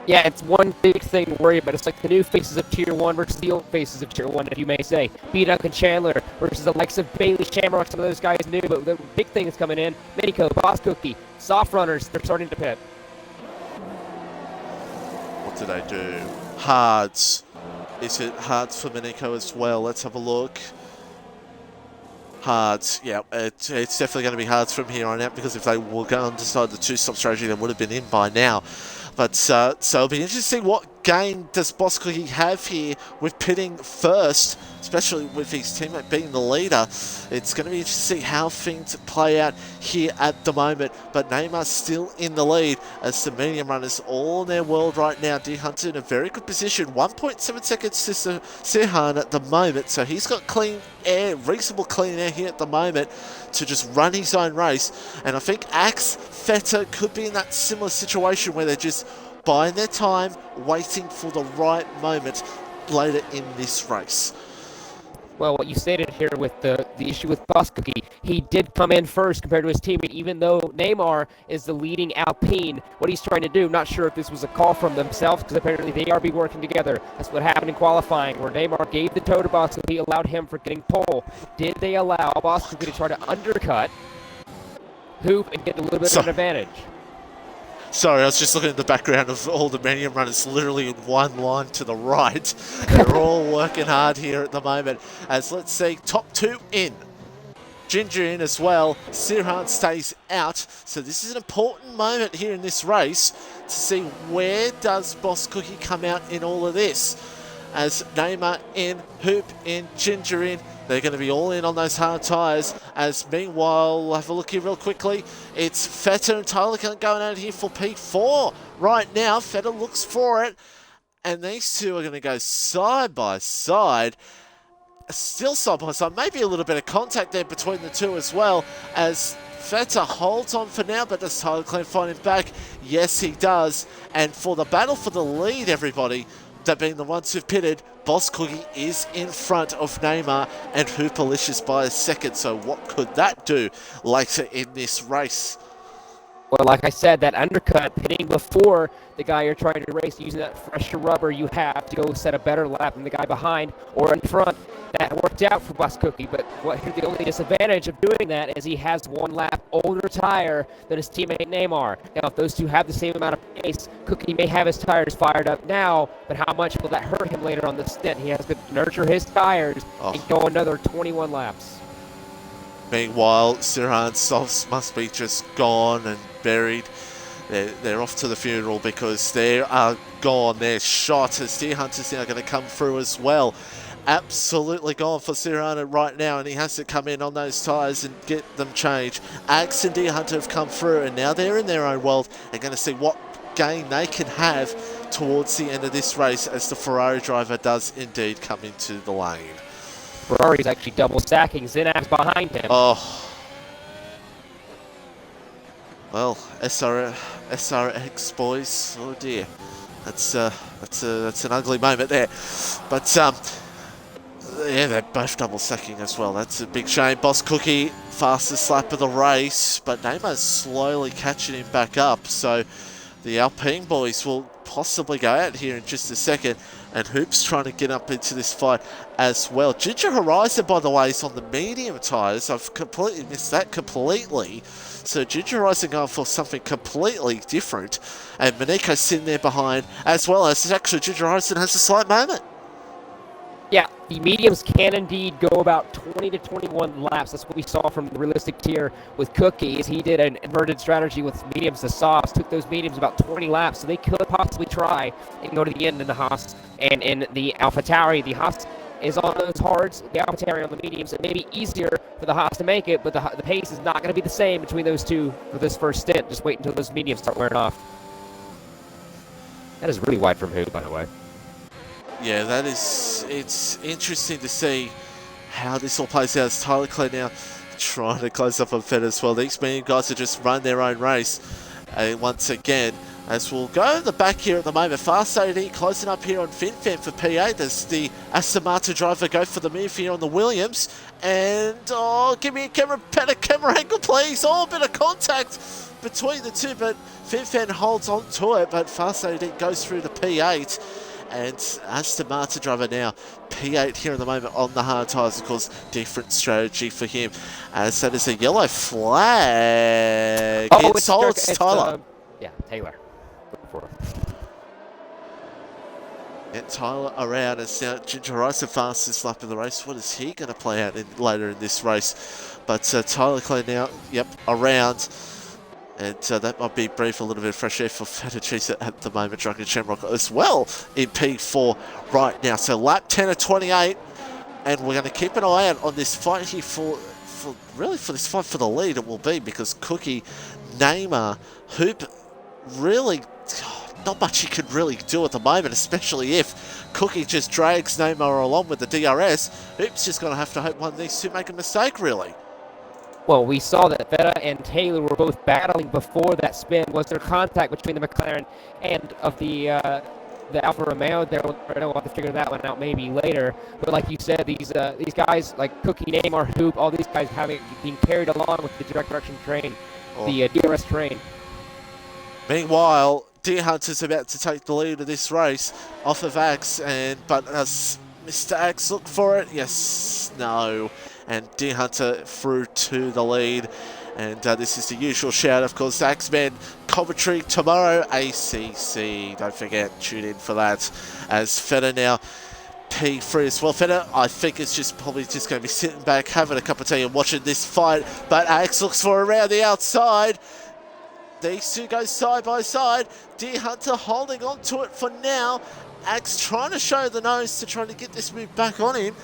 Yeah, it's one big thing to worry about. It's like the new faces of Tier 1 versus the old faces of Tier 1, if you may say. B-Dunk and Chandler versus the likes of Bailey, Shamrock, some of those guys new, but the big thing is coming in. Maneko, Boss Cookie, soft runners, they're starting to pit. What do they do? Hards. Is it hards for Maneko as well? Let's have a look. Hards, yeah, it's definitely going to be Hards from here on out, because if they were going to decide the two-stop strategy, they would have been in by now. But so it'll be interesting to see what game does Boss Cookie have here with pitting first, especially with his teammate being the leader. It's going to be interesting to see how things play out here at the moment. But Neymar's still in the lead as the medium runners all in their world right now. Deer Hunter in a very good position, 1.7 seconds to Sirhan at the moment. So he's got clean air, reasonable clean air here at the moment to just run his own race. And I think Axe, Feta could be in that similar situation where they're just buying their time, waiting for the right moment later in this race. Well, what you stated here with the issue with Boss Cookie, he did come in first compared to his teammate, even though Neymar is the leading Alpine. What he's trying to do, not sure if this was a call from themselves, because apparently they are working together. That's what happened in qualifying, where Neymar gave the toe to Boss Cookie, allowed him for getting pole. Did they allow Boss Cookie to try to undercut Hoop and get a little bit of an advantage? Sorry, I was just looking at the background of all the medium runners literally in one line to the right. They're all working hard here at the moment. As let's see, top two in. Ginger in as well. Sirhan stays out. So this is an important moment here in this race to see where does Boss Cookie come out in all of this. As Neymar in, Hoop in, Ginger in. They're going to be all in on those hard tyres. As meanwhile, we'll have a look here real quickly. It's Feta and Tyler going out here for P4 right now. Feta looks for it. And these two are going to go side by side. Still side by side. Maybe a little bit of contact there between the two as well. As Feta holds on for now, but does Tyler Clem find him back? Yes, he does. And for the battle for the lead, everybody, that being the ones who've pitted, Boss Cookie is in front of Neymar and Hoopalicious by a second. So what could that do later in this race? Well, like I said, that undercut, pitting before the guy you're trying to race, using that fresher rubber you have to go set a better lap than the guy behind or in front. That worked out for Boss Cookie, but the only disadvantage of doing that is he has one lap older tire than his teammate Neymar. Now, if those two have the same amount of pace, Cookie may have his tires fired up now, but how much will that hurt him later on the stint? He has to nurture his tires and go another 21 laps. Meanwhile, Sirhan's softs must be just gone and buried. They're off to the funeral because they are gone. They're shot as Deer Hunter's now going to come through as well. Absolutely gone for Sirhan right now, and he has to come in on those tyres and get them changed. Axe and Deer Hunter have come through, and now they're in their own world and going to see what gain they can have towards the end of this race as the Ferrari driver does indeed come into the lane. Ferrari's actually double stacking. Zinab's behind him. Oh. Well, SRX boys. Oh dear. That's an ugly moment there. But yeah, they're both double stacking as well. That's a big shame. Boss Cookie, fastest lap of the race, but Neymar's slowly catching him back up. So the Alpine boys will possibly go out here in just a second, and Hoop's trying to get up into this fight as well. Ginger Horizon, by the way, is on the medium tyres. I've completely missed that completely. So Ginger Horizon going for something completely different, and Maniko's sitting there behind as well. As actually Ginger Horizon has a slight moment. Yeah, the mediums can indeed go about 20 to 21 laps. That's what we saw from the realistic tier with Cookie. Is he did an inverted strategy with mediums to softs, took those mediums about 20 laps, so they could possibly try and go to the end in the Haas. And in the AlphaTauri, the Haas is on those hards, the AlphaTauri on the mediums. It may be easier for the Haas to make it, but the pace is not going to be the same between those two for this first stint. Just wait until those mediums start wearing off. That is really wide from Hoop, by the way. Yeah, it's interesting to see how this all plays out. As Tyler Clay now trying to close up on Fed as well. These medium guys have just run their own race once again. As we'll go to the back here at the moment. Fast AD closing up here on FinFan for P8. There's the Aston Martin driver go for the move here on the Williams. And, oh, give me a better camera angle, please. Oh, a bit of contact between the two, but FinFan holds on to it. But Fast AD goes through the P8. And Aston Martin driver now, P8 here at the moment on the hard tyres, of course, different strategy for him. As that is a yellow flag. It's Tyler. Yeah, Taylor. And Tyler around, and now Ginger Rice, the fastest lap of the race. What is he going to play out later in this race? But Tyler Clay now, yep, around. And that might be brief, a little bit of fresh air for Fettuccine at the moment. Drunken Shamrock as well in P4 right now. So lap 10 of 28. And we're going to keep an eye out on this fight here for this fight for the lead. It will be because Cookie, Neymar, Hoop, really not much he could really do at the moment, especially if Cookie just drags Neymar along with the DRS. Hoop's just going to have to hope one of these two make a mistake, really. Well, we saw that Feta and Taylor were both battling before that spin. Was there contact between the McLaren and of the Alfa Romeo? We'll have to figure that one out maybe later. But like you said, these guys like Cookie, Neymar, Hoop, all these guys being carried along with the direct direction train, the DRS train. Meanwhile, Deer Hunter's about to take the lead of this race off of Axe, but as Mr. Axe look for it, yes, no, and Deer Hunter through to the lead. And this is the usual shout, of course, Axeman commentary tomorrow, ACC. Don't forget, tune in for that. As Feta now P3 as well. Feta, I think, is probably just going to be sitting back, having a cup of tea and watching this fight. But Axe looks for around the outside. These two go side by side. Deer Hunter holding on to it for now. Axe trying to show the nose to try to get this move back on him.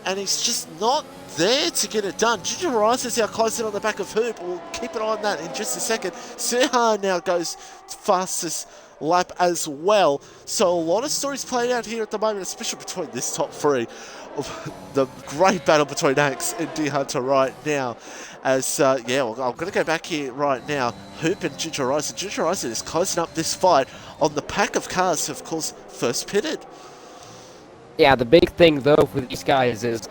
And he's just not there to get it done. Ginger Rice is now closing on the back of Hoop. We'll keep an eye on that in just a second. Serhan now goes fastest lap as well. So a lot of stories playing out here at the moment, especially between this top three. The great battle between Axe and Deer Hunter right now. As, yeah, well, I'm going to go back here right now. Hoop and Ginger Rice. And Ginger Rice is closing up this fight on the pack of cars, of course, first pitted. Yeah, the big thing, though, for these guys is,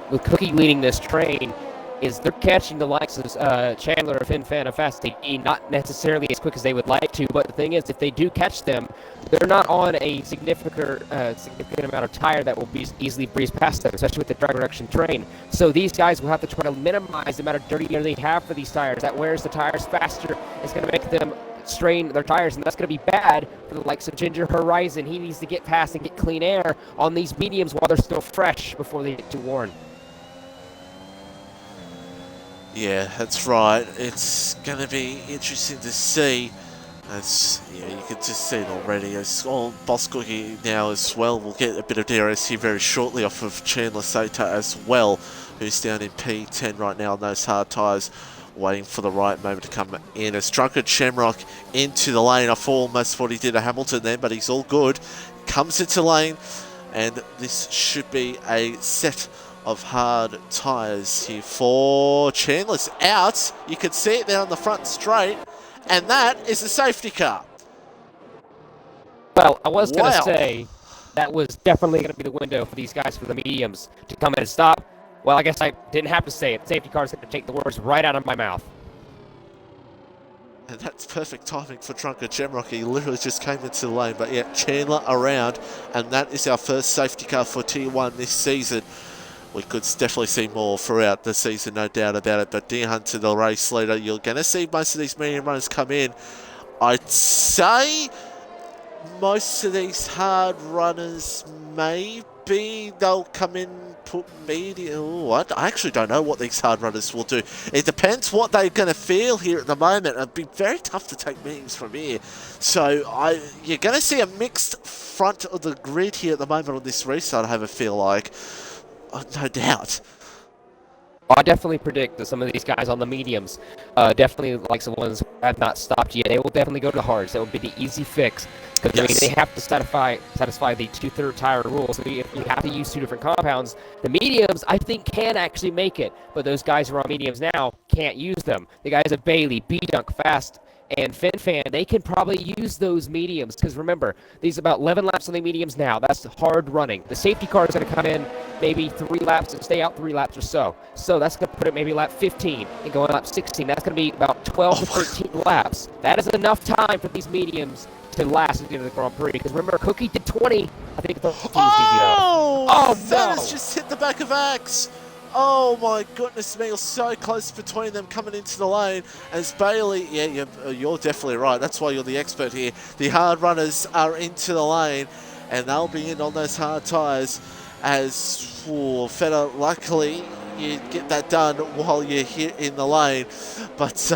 with Cookie leading this train, is they're catching the likes of Chandler, Fin-Fan, and Fast AD, not necessarily as quick as they would like to, but the thing is, if they do catch them, they're not on a significant amount of tire that will be easily breeze past them, especially with the drag reduction train. So these guys will have to try to minimize the amount of dirty air they have for these tires. That wears the tires faster. It's going to make them strain their tires, and that's going to be bad for the likes of Ginger Horizon. He needs to get past and get clean air on these mediums while they're still fresh before they get to Warren. Yeah, that's right. It's going to be interesting to see. As yeah, you can just see it already. As Boss Cookie now as well. We'll get a bit of DRS here very shortly off of Chandler Sota as well, who's down in P10 right now on those hard tyres, waiting for the right moment to come in. As Drunken Shamrock into the lane. I almost thought he did a Hamilton then, but he's all good. Comes into lane, and this should be a set of hard tyres here for Chandler's out. You can see it there on the front straight, and that is a safety car. Well, I was going to say that was definitely going to be the window for these guys for the mediums to come in and stop. Well, I guess I didn't have to say it. Safety car is going to take the words right out of my mouth. And that's perfect timing for Drunken Shamrock. He literally just came into the lane. But yeah, Chandler around, and that is our first safety car for Tier 1 this season. We could definitely see more throughout the season, no doubt about it. But Deer Hunter, the race leader, you're going to see most of these medium runners come in. I'd say most of these hard runners, maybe they'll come in, put medium. I actually don't know what these hard runners will do. It depends what they're going to feel here at the moment. It'd be very tough to take mediums from here. So you're going to see a mixed front of the grid here at the moment on this restart, I have a feel like. No doubt. I definitely predict that some of these guys on the mediums, definitely like the ones who have not stopped yet, they will definitely go to the hards. That would be the easy fix. Because yes, they have to satisfy the 2/3 tire rule. So if you have to use two different compounds, the mediums, I think, can actually make it. But those guys who are on mediums now can't use them. The guys at Bai1ey, B-Dunk, Fast, and Fin-Fan, they can probably use those mediums. Because remember, these about 11 laps on the mediums now. That's hard running. The safety car is going to come in maybe 3 laps and stay out 3 laps or so. So that's going to put it maybe lap 15 and go on lap 16. That's going to be about 12 to 13 laps. That is enough time for these mediums to last at the end of the Grand Prix. Because remember, Cookie did 20. I think the that has just hit the back of Axe. Oh my goodness me, you're so close between them coming into the lane. As Bai1ey, yeah, you're definitely right. That's why you're the expert here. The hard runners are into the lane. and they'll be in on those hard tyres. As for Feta, luckily you get that done while you're here in the lane. But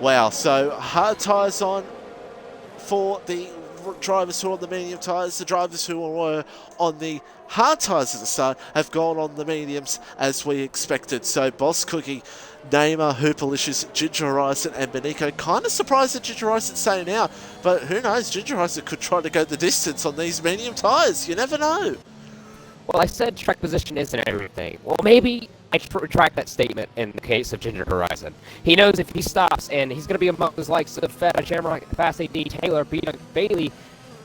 wow, so hard tyres on for the drivers who are on the medium tyres. The drivers who were on the hard tyres at the start have gone on the mediums as we expected. So Boss Cookie, Neymar, Hoopalicious, Ginger Horizon and Beniko. Kind of surprised that Ginger Horizon's staying out, but who knows, Ginger Horizon could try to go the distance on these medium tyres. You never know. Well, I said track position isn't everything. Well, maybe I retract that statement in the case of Ginger Horizon. He knows if he stops, and he's going to be among those likes of Feta, Jamrock, Fast AD, Taylor, Bai1ey.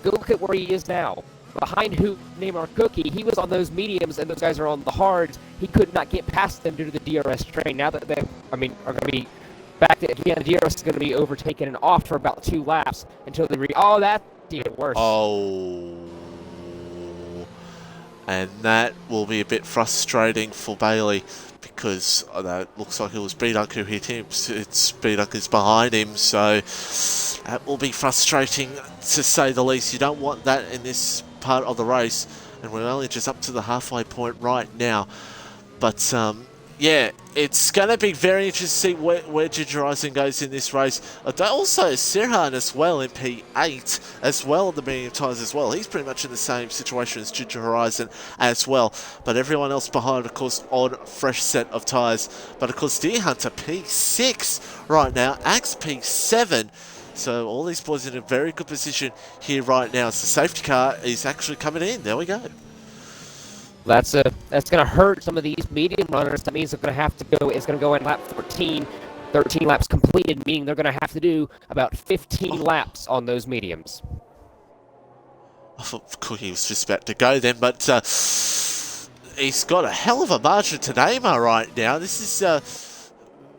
Go look at where he is now. Behind who, Neymar, Cookie, he was on those mediums, and those guys are on the hards. He could not get past them due to the DRS train. Now that they, are going to be back to, again, the DRS is going to be overtaken and off for about 2 laps until they oh, that's even worse. Oh. And that will be a bit frustrating for Bai1ey, because it looks like it was B-Dunk who hit him. It's B-Dunk is behind him, so that will be frustrating to say the least. You don't want that in this part of the race, and we're only just up to the halfway point right now. But yeah, it's going to be very interesting to see where Ginger Horizon goes in this race. Also, Sirhan as well in P8 as well, the medium tyres as well. He's pretty much in the same situation as Ginger Horizon as well. But everyone else behind, of course, on fresh set of tyres. But of course, Deer Hunter P6 right now, Axe P7. So all these boys in a very good position here right now. So the safety car is actually coming in. There we go. That's going to hurt some of these medium runners. That means they're going to have to go. It's going to go in lap 14, 13 laps completed, meaning they're going to have to do about 15 laps on those mediums. I thought Cookie was just about to go then, but he's got a hell of a margin to Neymar right now. This is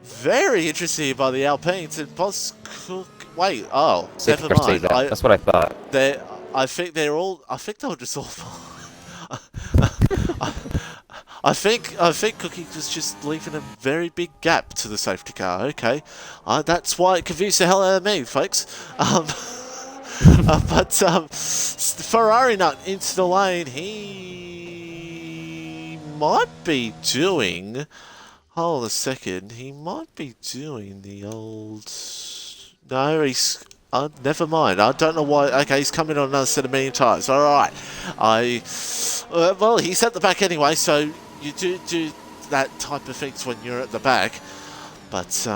very interesting by the Alpines. And Boss Cook, wait, oh, never mind. That's what I thought. I think they were just all. I think Cookie was just leaving a very big gap to the safety car. Okay, that's why it confused the hell out of me, folks. But Ferrari Nut into the lane. He might be doing. Hold a second. He might be doing the old. No, he's. Never mind. I don't know why. Okay, he's coming on another set of medium tyres. All right. Well, he's at the back anyway, so you do that type of things when you're at the back. But,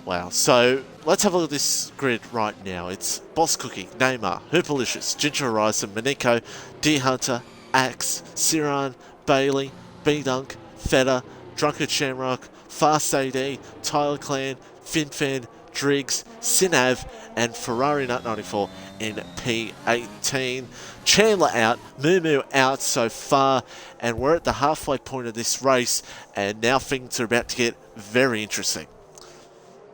wow. So, let's have a look at this grid right now. It's Boss Cookie, Neymar, Hoopalicious, Ginger Horizon, Beniko, Deer Hunter, Axe, Siran, Bai1ey, B-Dunk, Feta, Drunkard Shamrock, Fast AD, Tyler Clan, FinFan, Driggs, Sinav, and Ferrari Nut 94 in P18. Chandler out, Moo out so far, and we're at the halfway point of this race, and now things are about to get very interesting.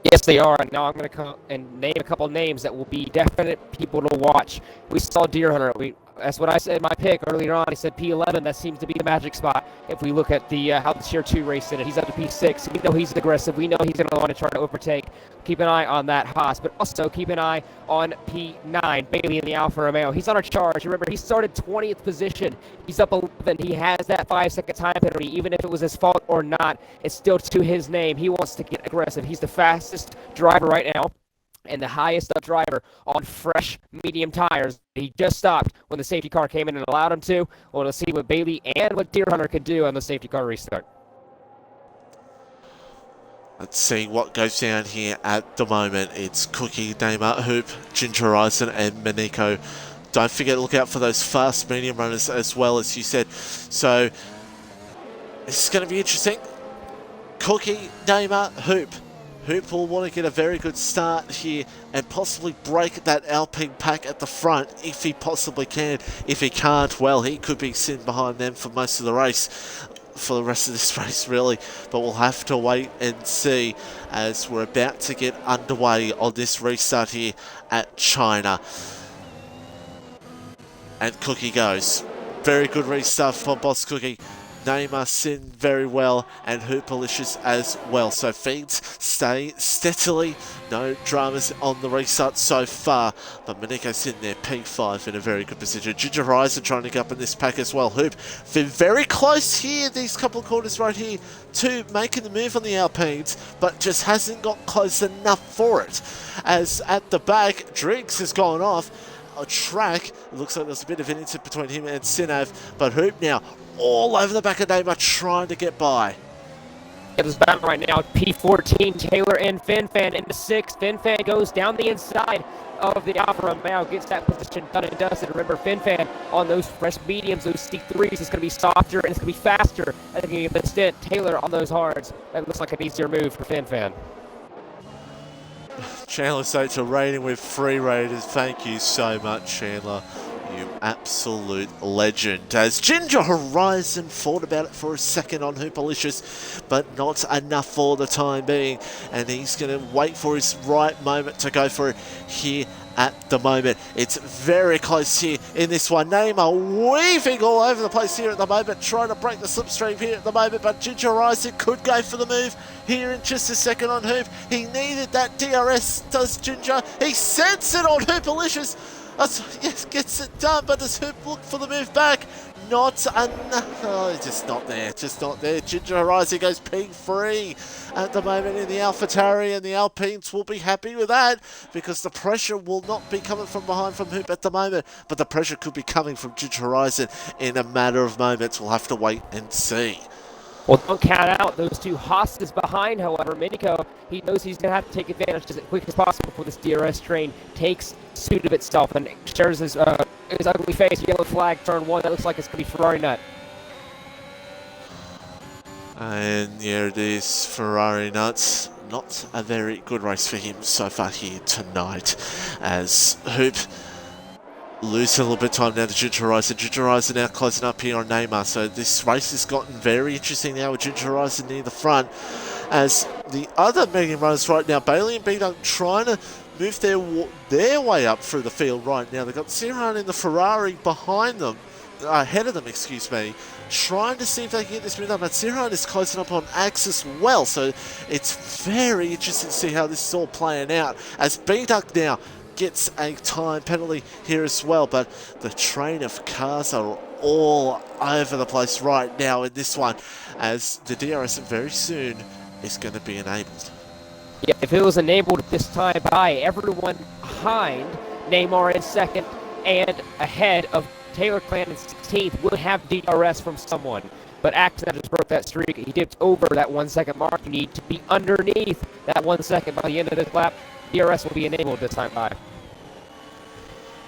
Yes, they are, and now I'm going to come and name a couple names that will be definite people to watch. We saw Deer Hunter. That's what I said in my pick earlier on. I said P11. That seems to be the magic spot. If we look at the how the Tier 2 race in it, he's up to P6. We know he's aggressive. We know he's going to want to try to overtake. Keep an eye on that Haas, but also keep an eye on P9, Bai1ey in the Alfa Romeo. He's on a charge. Remember, he started 20th position. He's up 11. He has that 5-second time penalty. Even if it was his fault or not, it's still to his name. He wants to get aggressive. He's the fastest driver right now and the highest up driver on fresh medium tires. He just stopped when the safety car came in and allowed him to. Well, let's see what Bai1ey and what Deer Hunter can do on the safety car restart. Let's see what goes down here at the moment. It's Cookie, Neymar, Hoop, Ginger Horizon, and Beniko. Don't forget to look out for those fast medium runners as well, as you said. So, this is going to be interesting. Cookie, Neymar, Hoop. Hoop will want to get a very good start here and possibly break that Alpine pack at the front if he possibly can. If he can't, well, he could be sitting behind them for most of the race, for the rest of this race really. But we'll have to wait and see as we're about to get underway on this restart here at China. And Cookie goes. Very good restart for Boss Cookie. Neymar, Sin very well, and Hoopalicious as well. So feeds stay steadily, no dramas on the restart so far. But Maniko's in there, P5 in a very good position. Ginger Horizon trying to get up in this pack as well. Hoop been very close here, these couple of quarters right here, to making the move on the Alpines, but just hasn't got close enough for it. As at the back, Drinks has gone off a track. It looks like there's a bit of an incident between him and Sinav, but Hoop now all over the back of Neymar trying to get by. It is battle right now. P14, Taylor and FinFan into 6. FinFan goes down the inside of the Alpha Romeo, gets that position done and dusted. Remember, FinFan on those fresh mediums, those C3s, is going to be softer and it's going to be faster. I think you can extend Taylor on those hards. That looks like an easier move for FinFan. Chandler States are raiding with free raiders. Thank you so much, Chandler. You absolute legend. As Ginger Horizon thought about it for a second on Hoopalicious, but not enough for the time being. And he's going to wait for his right moment to go for it here at the moment. It's very close here in this one. Neymar weaving all over the place here at the moment, trying to break the slipstream here at the moment, but Ginger Horizon could go for the move here in just a second on Hoop. He needed that DRS, does Ginger. He sends it on Hoopalicious. Yes, gets it done, but does Hoop look for the move back? Not enough. Oh, just not there. Just not there. Ginger Horizon goes P3 at the moment in the AlphaTauri, and the Alpines will be happy with that because the pressure will not be coming from behind from Hoop at the moment, but the pressure could be coming from Ginger Horizon in a matter of moments. We'll have to wait and see. Well, don't count out those two hosses behind, however. Miniko, he knows he's going to have to take advantage as quick as possible before this DRS train takes suit of itself and shares his ugly face. Yellow flag, turn 1. That looks like it's going to be Ferrari nut. And here it is, Ferrari nuts. Not a very good race for him so far here tonight, as Hoop lose a little bit of time now to Ginger Horizon. Ginger Horizon now closing up here on Neymar. So this race has gotten very interesting now with Ginger Horizon near the front. As the other medium runners right now, Bai1ey and Breakout trying to move their way up through the field right now. They've got Sirhan in the Ferrari behind them, ahead of them, excuse me, trying to see if they can get this move done. But Sirhan is closing up on Axe as well. So it's very interesting to see how this is all playing out. As B-Duck now gets a time penalty here as well, but the train of cars are all over the place right now in this one, as the DRS very soon is going to be enabled. Yeah, if it was enabled this time by everyone behind Neymar in second and ahead of Taylor Clan in 16th would have DRS from someone. But Axel just broke that streak. He dipped over that 1 second mark. You need to be underneath that 1 second by the end of this lap. DRS will be enabled this time by.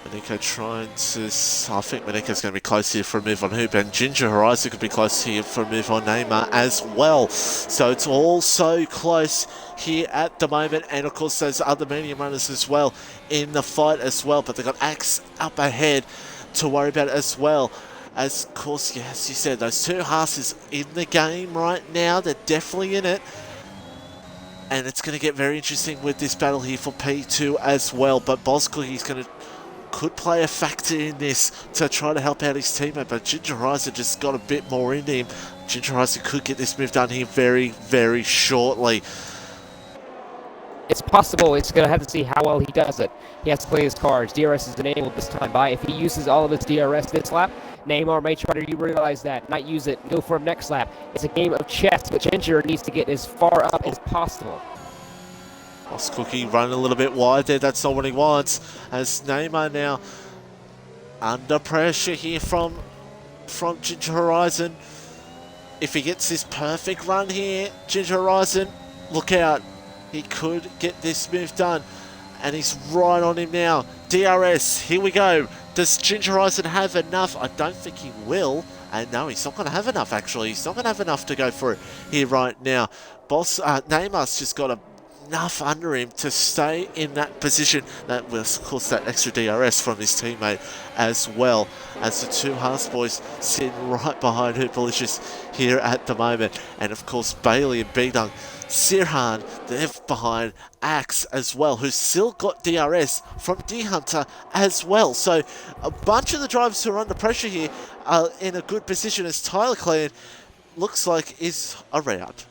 Maniko trying to... I think Maniko's going to be close here for a move on Hoop, and Ginger Horizon could be close here for a move on Neymar as well. So it's all so close here at the moment, and of course those other medium runners as well in the fight as well, but they've got Axe up ahead to worry about as well. As of course, yeah, as you said, those two Haas's in the game right now. They're definitely in it. And it's going to get very interesting with this battle here for P2 as well. But Boskookie's could play a factor in this to try to help out his teammate. But Ginger Horizon just got a bit more into him. Ginger Horizon could get this move done here very, very shortly. It's possible. It's going to have to see how well he does it. He has to play his cards. DRS is enabled this time by. If he uses all of his DRS this lap, Neymar may try to realize that, not use it, go for him next lap. It's a game of chess, but Ginger needs to get as far up as possible. Cookie running a little bit wide there. That's not what he wants. As Neymar now under pressure here from Ginger Horizon. If he gets this perfect run here, Ginger Horizon, look out. He could get this move done. And he's right on him now. DRS, here we go. Does Ginger Horizon have enough? I don't think he will. And no, he's not going to have enough, actually. He's not going to have enough to go for it here right now. Neymar's just got enough under him to stay in that position. That was, of course, that extra DRS from his teammate as well, as the two Haas boys sitting right behind Hoopalicious here at the moment. And, of course, Bai1ey and B-Dung, Sirhan, they're behind Axe as well, who's still got DRS from D-Hunter as well. So a bunch of the drivers who are under pressure here are in a good position, as Tyler Clan looks like is a round.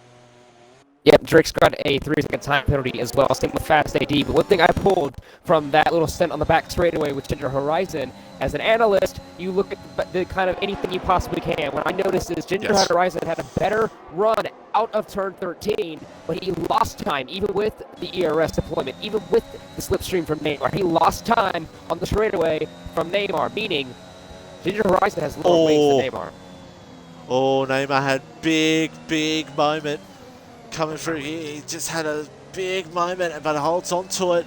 Yep, Drake's got a 3-second time penalty as well, same with Fast AD. But one thing I pulled from that little stint on the back straightaway with Ginger Horizon, as an analyst, you look at the kind of anything you possibly can. What I noticed is Ginger Horizon had a better run out of turn 13, but he lost time, even with the ERS deployment, even with the slipstream from Neymar. He lost time on the straightaway from Neymar, meaning Ginger Horizon has lower wings than Neymar. Oh, Neymar had big moment coming through here. He just had a big moment, but holds on to it.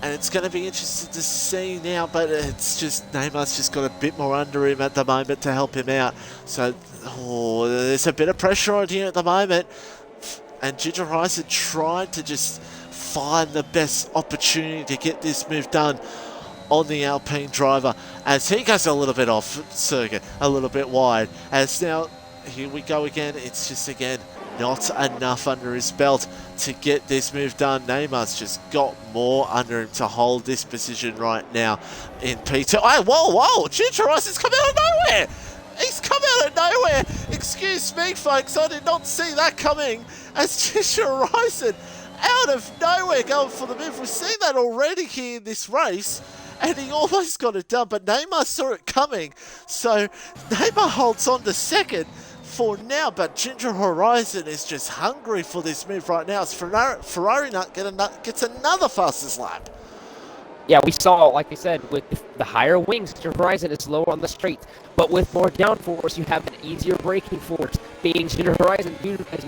And it's going to be interesting to see now, but it's just, Neymar's just got a bit more under him at the moment to help him out. So, there's a bit of pressure on here at the moment. And Ginger Horizon tried to just find the best opportunity to get this move done on the Alpine driver, as he goes a little bit off circuit, a little bit wide. As now, here we go again, it's just again, not enough under his belt to get this move done. Neymar's just got more under him to hold this position right now in P2. Oh, whoa, Ginger Horizon's come out of nowhere! He's come out of nowhere! Excuse me, folks, I did not see that coming, as Ginger Horizon out of nowhere going for the move. We've seen that already here in this race, and he almost got it done, but Neymar saw it coming, so Neymar holds on to second for now, but Ginger Horizon is just hungry for this move right now. As Ferrari gets another fastest lap. Yeah, we saw, like I said, with the higher wings, Ginger Horizon is lower on the straight, but with more downforce, you have an easier braking force. Being Ginger Horizon,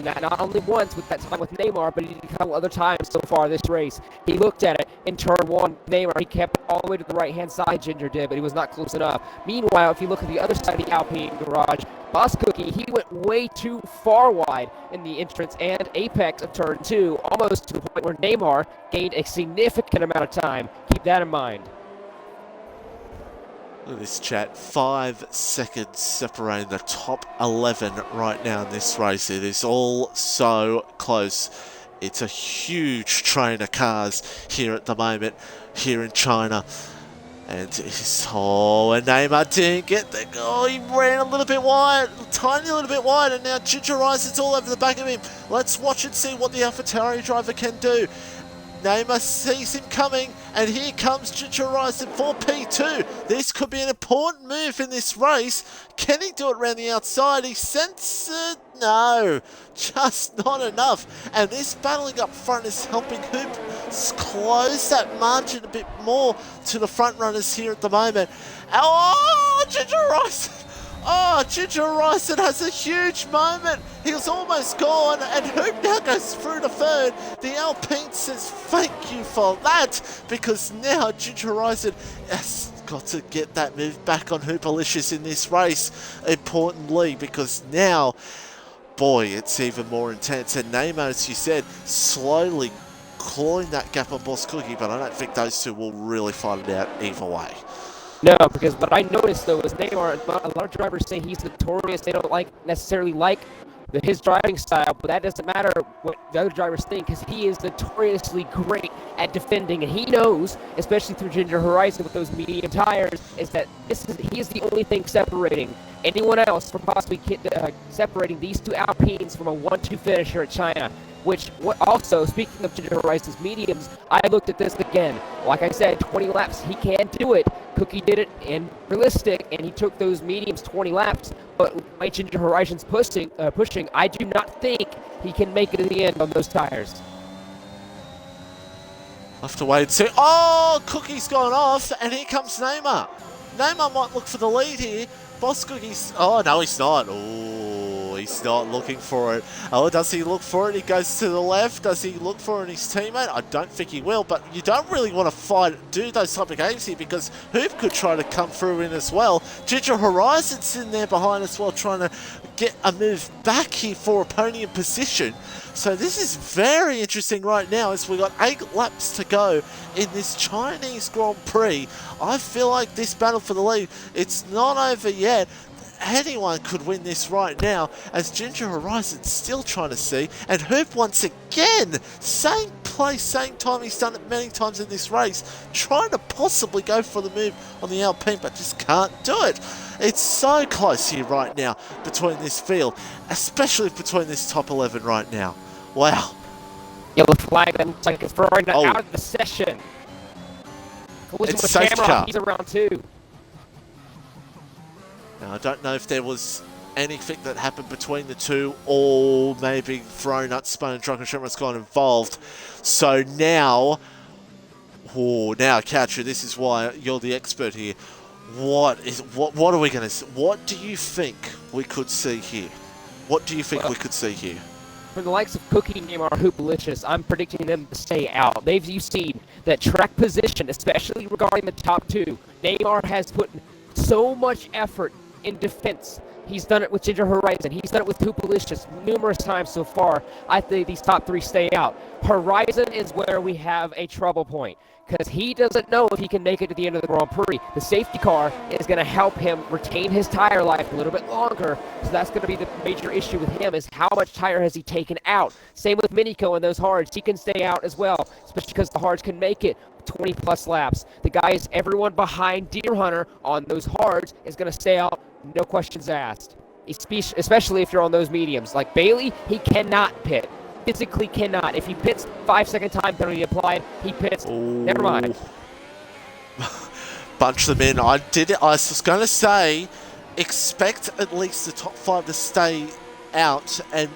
not only once with that time with Neymar, but he did a couple other times so far this race. He looked at it in turn one, Neymar, he kept all the way to the right-hand side, Ginger did, but he was not close enough. Meanwhile, if you look at the other side of the Alpine garage, Boss Cookie, he went way too far wide in the entrance and apex of turn 2, almost to the point where Neymar gained a significant amount of time. Keep that in mind. Look at this, chat. 5 seconds separating the top 11 right now in this race. It is all so close. It's a huge train of cars here at the moment, here in China. And and Neymar didn't get the, he ran a little bit wide, tiny little bit wide, and now Ginger Horizon's all over the back of him. Let's watch and see what the AlphaTauri driver can do. Neymar sees him coming, and here comes Ginger Horizon for P2. This could be an important move in this race. Can he do it around the outside? He censored. No, just not enough. And this battling up front is helping Hoop close that margin a bit more to the front runners here at the moment. Oh, Ginger Horizon! Oh, Ginger Horizon has a huge moment. He was almost gone, and Hoop now goes through to third. The Alpine says thank you for that, because now Ginger Horizon has got to get that move back on Hoopalicious in this race, importantly, because now, boy, it's even more intense. And Neymar, as you said, slowly clawing that gap on Boss Cookie, but I don't think those two will really fight it out either way. No, because what I noticed, though, is Neymar, a lot of drivers say he's notorious. They don't necessarily like his driving style, but that doesn't matter what the other drivers think, because he is notoriously great at defending, and he knows, especially through Ginger Horizon with those medium tires, is that he is the only thing separating anyone else from possibly separating these two Alpines from a 1-2 finish here at China. Also, speaking of Ginger Horizon's mediums, I looked at this again. Like I said, 20 laps, he can do it. Cookie did it in realistic, and he took those mediums 20 laps. But like Ginger Horizon's pushing, I do not think he can make it in the end on those tires. I'll have to wait and see. Oh, Cookie's gone off, and here comes Neymar. Neymar might look for the lead here. Boss Cookie's... Oh, no, he's not. Oh, he's not looking for it. Oh, does he look for it? He goes to the left. Does he look for it in his teammate? I don't think he will, but you don't really want to do those type of games here, because Hoop could try to come through in as well. Ginger Horizon's in there behind as well, trying to get a move back here for a podium position. So this is very interesting right now, as we've got 8 laps to go in this Chinese Grand Prix. I feel like this battle for the lead, it's not over yet. Anyone could win this right now, as Ginger Horizon's still trying to see, and Hoop once again, same place, same time he's done it many times in this race, trying to possibly go for the move on the Alpine, but just can't do it. It's so close here right now between this field, especially between this top 11 right now. Wow. Yellow flag, that looks like it's Ferrari out of the session. Collision with safety Shamrock, car. he's around 2. Now, I don't know if there was anything that happened between the two, or maybe Fronut, Spun and Drunken Shamrock's got involved. So now, now, Catcher, this is why you're the expert here. What are we going to see? What do you think we could see here? What do you think we could see here? For the likes of Cookie, Neymar, Hoopalicious, I'm predicting them to stay out. You've seen that track position, especially regarding the top 2. Neymar has put so much effort in defense. He's done it with Ginger Horizon. He's done it with Hoopalicious numerous times so far. I think these top 3 stay out. Horizon is where we have a trouble point, because he doesn't know if he can make it to the end of the Grand Prix. The safety car is going to help him retain his tire life a little bit longer, so that's going to be the major issue with him, is how much tire has he taken out. Same with Miniko and those hards. He can stay out as well, especially because the hards can make it 20 plus laps. The guys, everyone behind Deer Hunter on those hards is going to stay out, no questions asked, especially if you're on those mediums. Like Bai1ey, he cannot pit. Physically cannot. If he pits, 5-second time penalty applied, he pits. Ooh. Never mind. Bunch them in. I was going to say, expect at least the top 5 to stay out, and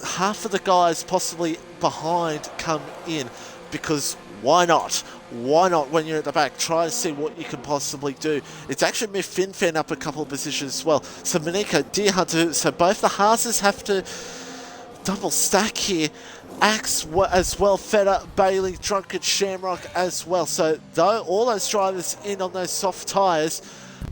half of the guys possibly behind come in, because why not? Why not, when you're at the back, try to see what you can possibly do. It's actually moved FinFan up a couple of positions as well. So Miniko, Deer Hunter, so both the Haas's have to double stack here. Axe as well, Feta, Bai1ey, Drunken Shamrock as well. So though all those drivers in on those soft tyres,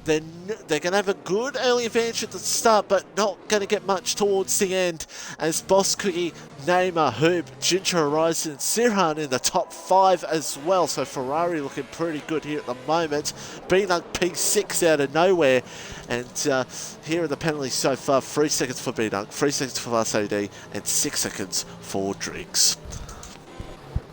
they're going to have a good early advantage at the start, but not going to get much towards the end, as Boss Cookie, Neymar, Hoop, Ginger Horizon, Sirhan in the top 5 as well. So Ferrari looking pretty good here at the moment. Bai1ey P6 out of nowhere. And here are the penalties so far. 3 seconds for Bai1ey, 3 seconds for Last AD, and 6 seconds for Driggs.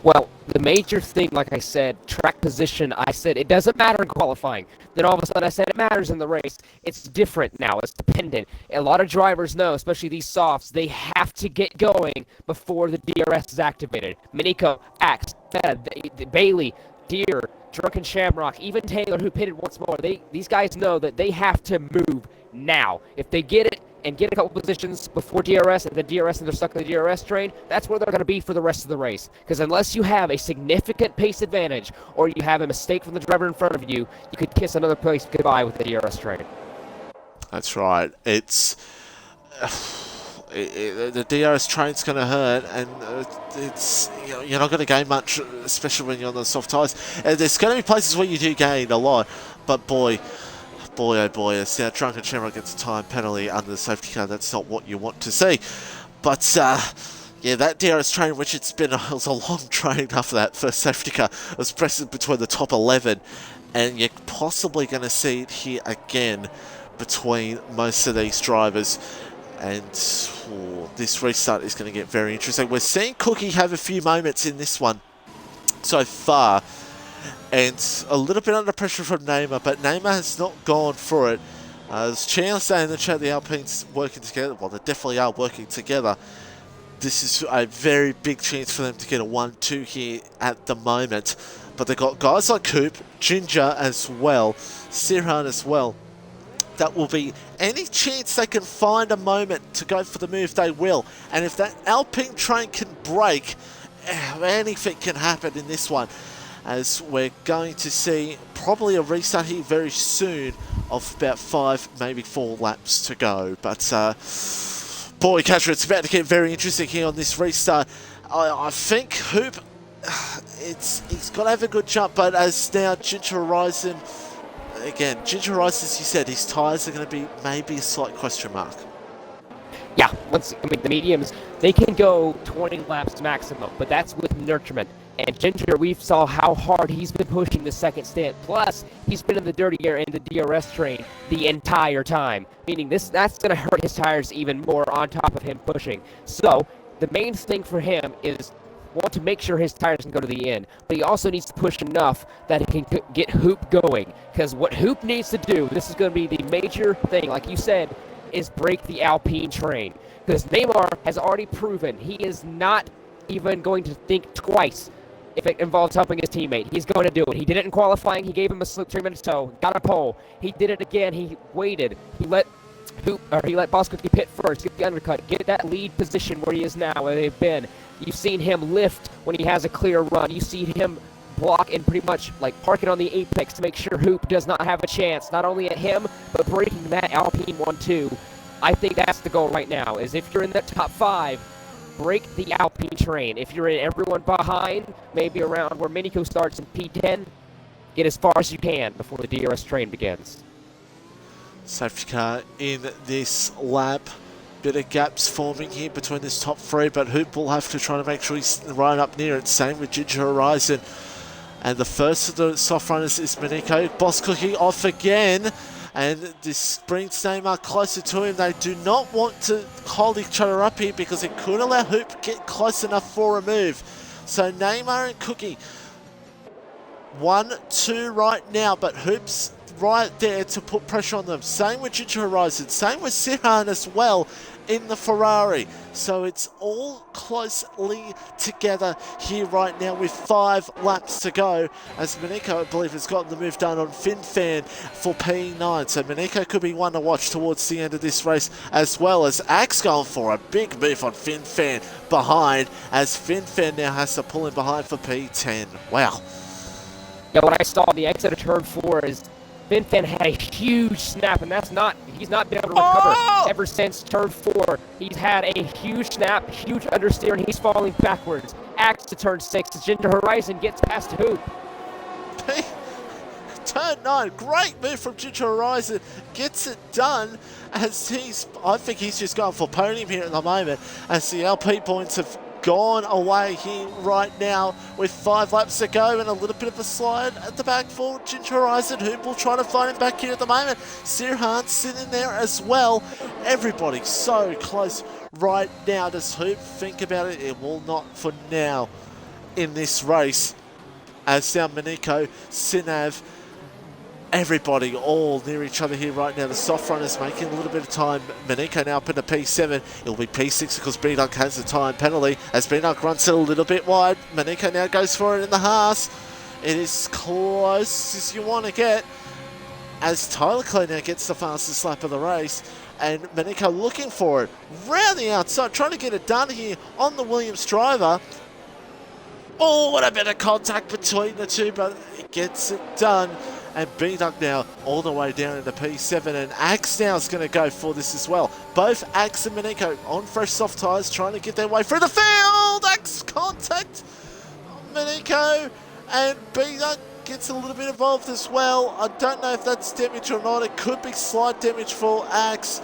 Well, the major thing, like I said, track position, I said it doesn't matter in qualifying. Then all of a sudden I said it matters in the race. It's different now. It's dependent. A lot of drivers know, especially these softs, they have to get going before the DRS is activated. Miniko, Axe, Bai1ey, Deer, Drunken Shamrock, even Taylor, who pitted once more, these guys know that they have to move now. If they get it and get a couple positions before DRS, and the DRS and they're stuck in the DRS train, that's where they're going to be for the rest of the race. Because unless you have a significant pace advantage, or you have a mistake from the driver in front of you, you could kiss another place goodbye with the DRS train. That's right. It's the DRS train's going to hurt, and it's you're not going to gain much, especially when you're on the soft tyres. There's going to be places where you do gain a lot, but boy oh boy, it's now Drunken Shamrock gets a time penalty under the safety car. That's not what you want to see. But yeah, that DRS train, which it was a long train after that first safety car, it was pressing between the top 11, and you're possibly going to see it here again between most of these drivers. And this restart is going to get very interesting. We're seeing Cookie have a few moments in this one so far, and a little bit under pressure from Neymar, but Neymar has not gone for it. As Chandler saying in the chat, the Alpines working together. Well, they definitely are working together. This is a very big chance for them to get a 1-2 here at the moment. But they've got guys like Coop, Ginger as well, Sirhan as well. That will be any chance they can find a moment to go for the move, they will. And if that Alpine train can break, anything can happen in this one, as we're going to see probably a restart here very soon of about 5, maybe 4 laps to go. But boy, Catcher, it's about to get very interesting here on this restart. I think Hoop, he's got to have a good jump, but as now Ginger Horizon, again, Ginger Horizon, as you said, his tyres are going to be maybe a slight question mark. Yeah, the mediums, they can go 20 laps maximum, but that's with nurturement. And Ginger, we saw how hard he's been pushing the second stint. Plus, he's been in the dirty air in the DRS train the entire time. Meaning that's going to hurt his tires even more on top of him pushing. So, the main thing for him is want to make sure his tires can go to the end, but he also needs to push enough that he can get Hoop going. Because what Hoop needs to do, this is going to be the major thing, like you said, is break the Alpine train. Because Neymar has already proven he is not even going to think twice if it involves helping his teammate. He's going to do it. He did it in qualifying. He gave him a slip 3 minutes toe, got a pole. He did it again. He waited. He let Boscookie pit first, get the undercut, get that lead position where he is now, where they've been. You've seen him lift when he has a clear run. You see him block and pretty much like park it on the apex to make sure Hoop does not have a chance, not only at him, but breaking that Alpine one too. I think that's the goal right now, is if you're in the top 5, break the Alpine train. If you're in everyone behind, maybe around where Minico starts in P10, get as far as you can before the DRS train begins. Safety car in this lap. Bit of gaps forming here between this top 3, but Hoop will have to try to make sure he's right up near it. Same with Ginger Horizon. And the first of the soft runners is Minico. Boscookie off again. And this brings Neymar closer to him. They do not want to hold each other up here because it could allow Hoop to get close enough for a move. So Neymar and Cookie 1-2 right now, but Hoop's right there to put pressure on them. Same with Ginger Horizon, same with Sirhan as well in the Ferrari. So it's all closely together here right now with 5 laps to go, as Minico, I believe, has gotten the move done on FinFan for P9. So Minico could be one to watch towards the end of this race, as well as Axe going for a big move on FinFan behind, as FinFan now has to pull in behind for P10. Wow. Yeah, what I saw on the exit of turn 4 is FinFan had a huge snap, and he's not been able to recover ever since turn 4. He's had a huge snap, huge understeer, and he's falling backwards. Axe to turn 6, Ginger Horizon gets past Hoop. Turn 9, great move from Ginger Horizon, gets it done, as I think he's just going for podium here at the moment, as the LP points have gone away here right now with 5 laps to go, and a little bit of a slide at the back for Ginger Horizon. Hoop will try to find him back here at the moment. Sirhan sitting there as well. Everybody so close right now. Does Hoop think about it? It will not for now in this race, as now Minico, Sinav, everybody all near each other here right now. The soft runners making a little bit of time. Minico now up into P7. It'll be P6 because B-Dunk has the time penalty as B-Dunk runs it a little bit wide. Minico now goes for it in the Haas. It is close as you want to get, as Tyler Clay now gets the fastest lap of the race. And Minico looking for it round the outside, trying to get it done here on the Williams driver. Oh, what a bit of contact between the two, but it gets it done. And B-Dunk now all the way down into P7, and Axe now is going to go for this as well. Both Axe and Minico on fresh soft tyres trying to get their way through the field. Axe contact Minico, and B-Dunk gets a little bit involved as well. I don't know if that's damage or not. It could be slight damage for Axe,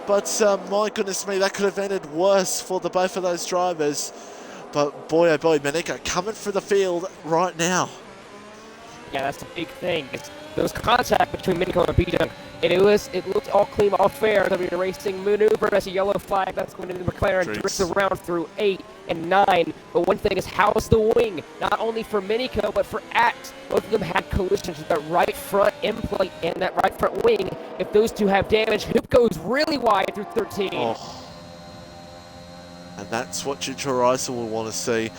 but my goodness me, that could have ended worse for the both of those drivers. But boy, oh boy, Minico coming for the field right now. Yeah, that's the big thing. There was contact between Minico and B-Dunk, and it looked all clean, all fair. There'll be a racing maneuver. That's a yellow flag. That's going to the McLaren. Drifts around through 8 and 9. But one thing is, how's the wing? Not only for Minico, but for Axe. Both of them had collisions with that right front end plate and that right front wing. If those two have damage, Hoop goes really wide through 13. Oh. And that's what Ginger Horizon will want to see,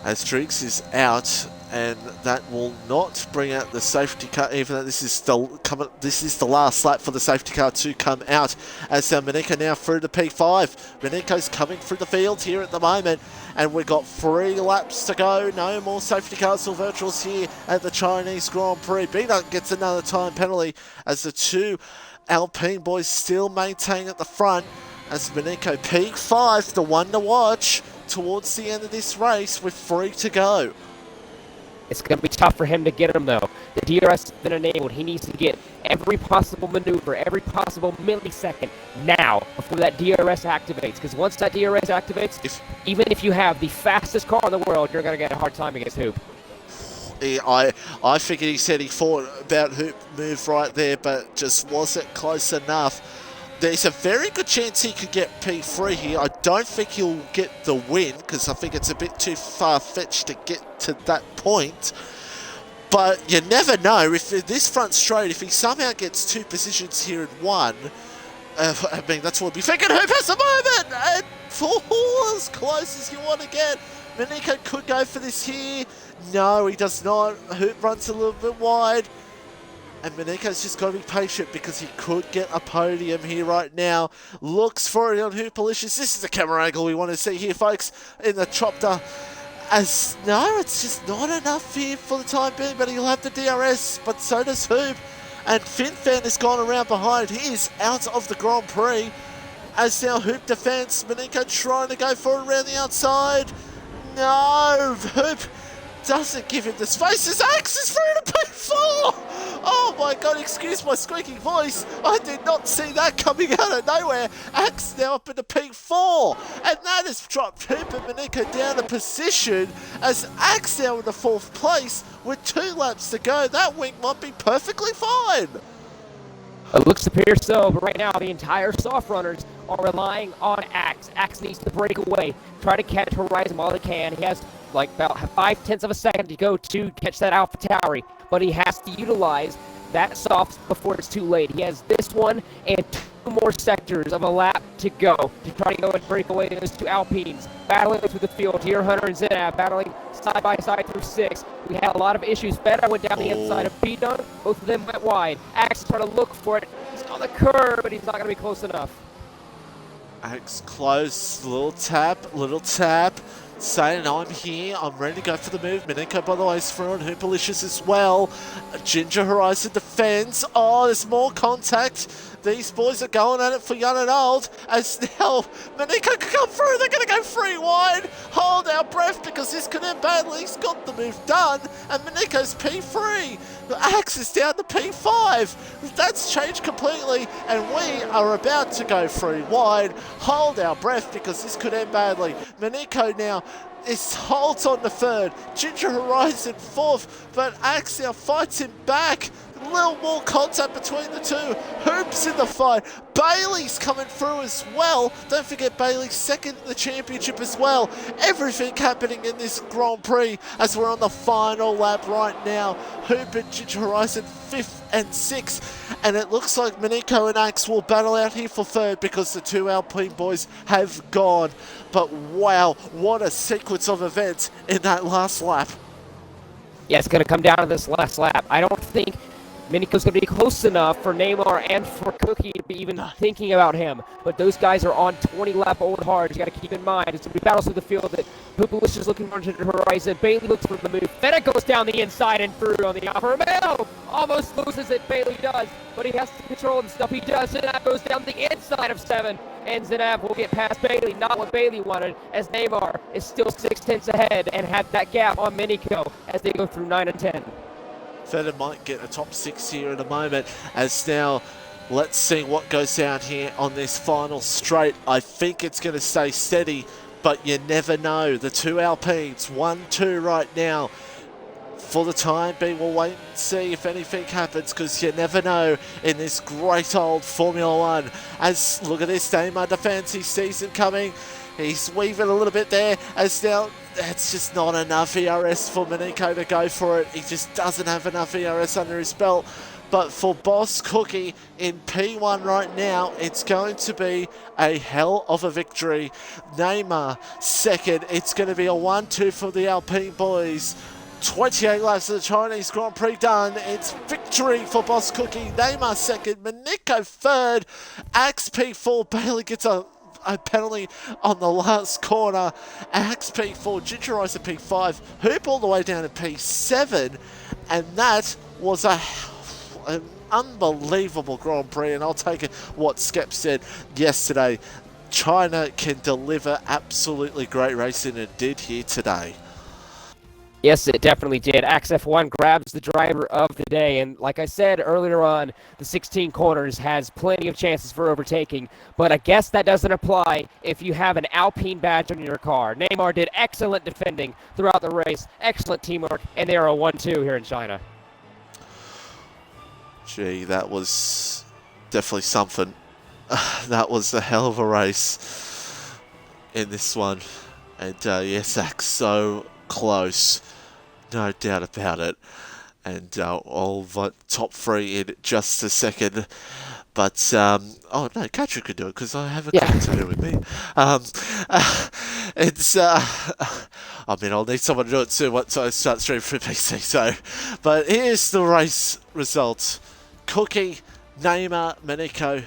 as Triggs is out, and that will not bring out the safety car, even though this is the last lap for the safety car to come out, as Minico now through to P5. Minico's coming through the field here at the moment, and we've got 3 laps to go. No more safety cars or virtuals here at the Chinese Grand Prix. B-Dunk gets another time penalty, as the 2 Alpine boys still maintain at the front, as Minico P5, the one to watch towards the end of this race with 3 to go. It's going to be tough for him to get him, though. The DRS has been enabled. He needs to get every possible maneuver, every possible millisecond now before that DRS activates. Because once that DRS activates, even if you have the fastest car in the world, you're going to get a hard time against Hoop. I figured he said he thought about Hoop move right there, but just wasn't close enough. there's a very good chance he could get P3 here. I don't think he'll get the win, because I think it's a bit too far-fetched to get to that point. But you never know. If this front straight, if he somehow gets 2 positions here in 1, I mean, that's what we'll be thinking. Hoop has the moment! And for as close as you want to get. Maniko could go for this here. No, he does not. Hoop runs a little bit wide. And Maniko's just got to be patient, because he could get a podium here right now. Looks for it on Hoopalicious. This is the camera angle we want to see here, folks, in the chopper. As no, it's just not enough here for the time being, but he'll have the DRS, but so does Hoop. And FinFan has gone around behind. He is out of the Grand Prix. As now Hoop defends, Maniko trying to go for it around the outside. No, Hoop doesn't give him the space. His Axe is through to P4! Oh my god, excuse my squeaky voice. I did not see that coming out of nowhere. Axe now up into P4. And that has dropped Hoop and Maniko down a position, as Axe now in the 4th place with 2 laps to go. That wing might be perfectly fine. It looks appear so, but right now the entire soft runners are relying on Axe. Axe needs to break away, try to catch Horizon while he can. He has like about 5/10 of a second to go to catch that Alpha Tauri, but he has to utilize that soft before it's too late. He has this one and 2 more sectors of a lap to go to try to go and break away those 2 Alpines. Battling through the field here, Hunter and Zenab battling side by side through 6. We had a lot of issues. Beta went down the inside of P-Dunk. Both of them went wide. Axe trying to look for it. He's on the curve, but he's not going to be close enough. Axe close, little tap, saying I'm here, I'm ready to go for the move. Maniko, by the way, is through on Hoopalicious as well. Ginger Horizon defends. Oh, there's more contact. These boys are going at it for young and old, as now Maniko can come through. They're going to go 3 wide. Hold our breath, because this could end badly. He's got the move done, and Maniko's P3. The Axe is down to P5. That's changed completely, and we are about to go 3 wide. Hold our breath, because this could end badly. Maniko now holds on the 3rd. Ginger Horizon 4th, but Axe now fights him back. A little more contact between the 2. Hoops in the fight. Bailey's coming through as well. Don't forget Bailey's 2nd in the championship as well. Everything happening in this Grand Prix as we're on the final lap right now. Hoop and Ginger Horizon 5th and 6th. And it looks like Maniko and Axe will battle out here for 3rd, because the 2 Alpine boys have gone. But wow, what a sequence of events in that last lap. Yeah, it's going to come down to this last lap. I don't think Maniko's going to be close enough for Neymar and for Cookie to be even thinking about him. But those guys are on 20-lap old hards. You got to keep in mind. It's going to be battles through the field. That Hoopalicious is looking for the horizon. Bailey looks for the move. Fennec goes down the inside and through on the offer. Romeo almost loses it. Bailey does, but he has to control the stuff he does. Zenab goes down the inside of 7. And Zenab will get past Bailey. Not what Bailey wanted, as Neymar is still 6/10 ahead and had that gap on Maniko as they go through 9 and 10. Feder might get a top 6 here in a moment, as now let's see what goes down here on this final straight. I think it's going to stay steady, but you never know. The 2 Alpines, 1-2 right now. For the time being, we'll wait and see if anything happens, because you never know in this great old Formula 1. As, look at this, Neymar defense, he sees him coming. He's weaving a little bit there, as now that's just not enough ERS for Maniko to go for it. He just doesn't have enough ERS under his belt. But for Boss Cookie in P1 right now, it's going to be a hell of a victory. Neymar 2nd. It's going to be a 1-2 for the Alpine boys. 28 laps of the Chinese Grand Prix done. It's victory for Boss Cookie. Neymar 2nd. Maniko 3rd. Axe P4. Bailey gets a penalty on the last corner. Axe P4, Ginger Horizon P5, Hoop all the way down to P7, and that was an unbelievable Grand Prix. And I'll take it what Skep said yesterday. China can deliver absolutely great racing, and it did here today. Yes, it definitely did. Axe F1 grabs the driver of the day, and like I said earlier on, the 16 corners has plenty of chances for overtaking, but I guess that doesn't apply if you have an Alpine badge on your car. Neymar did excellent defending throughout the race, excellent teamwork, and they are a 1-2 here in China. Gee, that was definitely something. That was a hell of a race in this one. And yes, Zach, so close. No doubt about it. And I'll vote top 3 in just a second. But, oh no, Katrin could do it because I have a commentator with me. It's, I mean, I'll need someone to do it too once I start streaming for PC. So, but here's the race result. Cookie, Neymar, Maniko,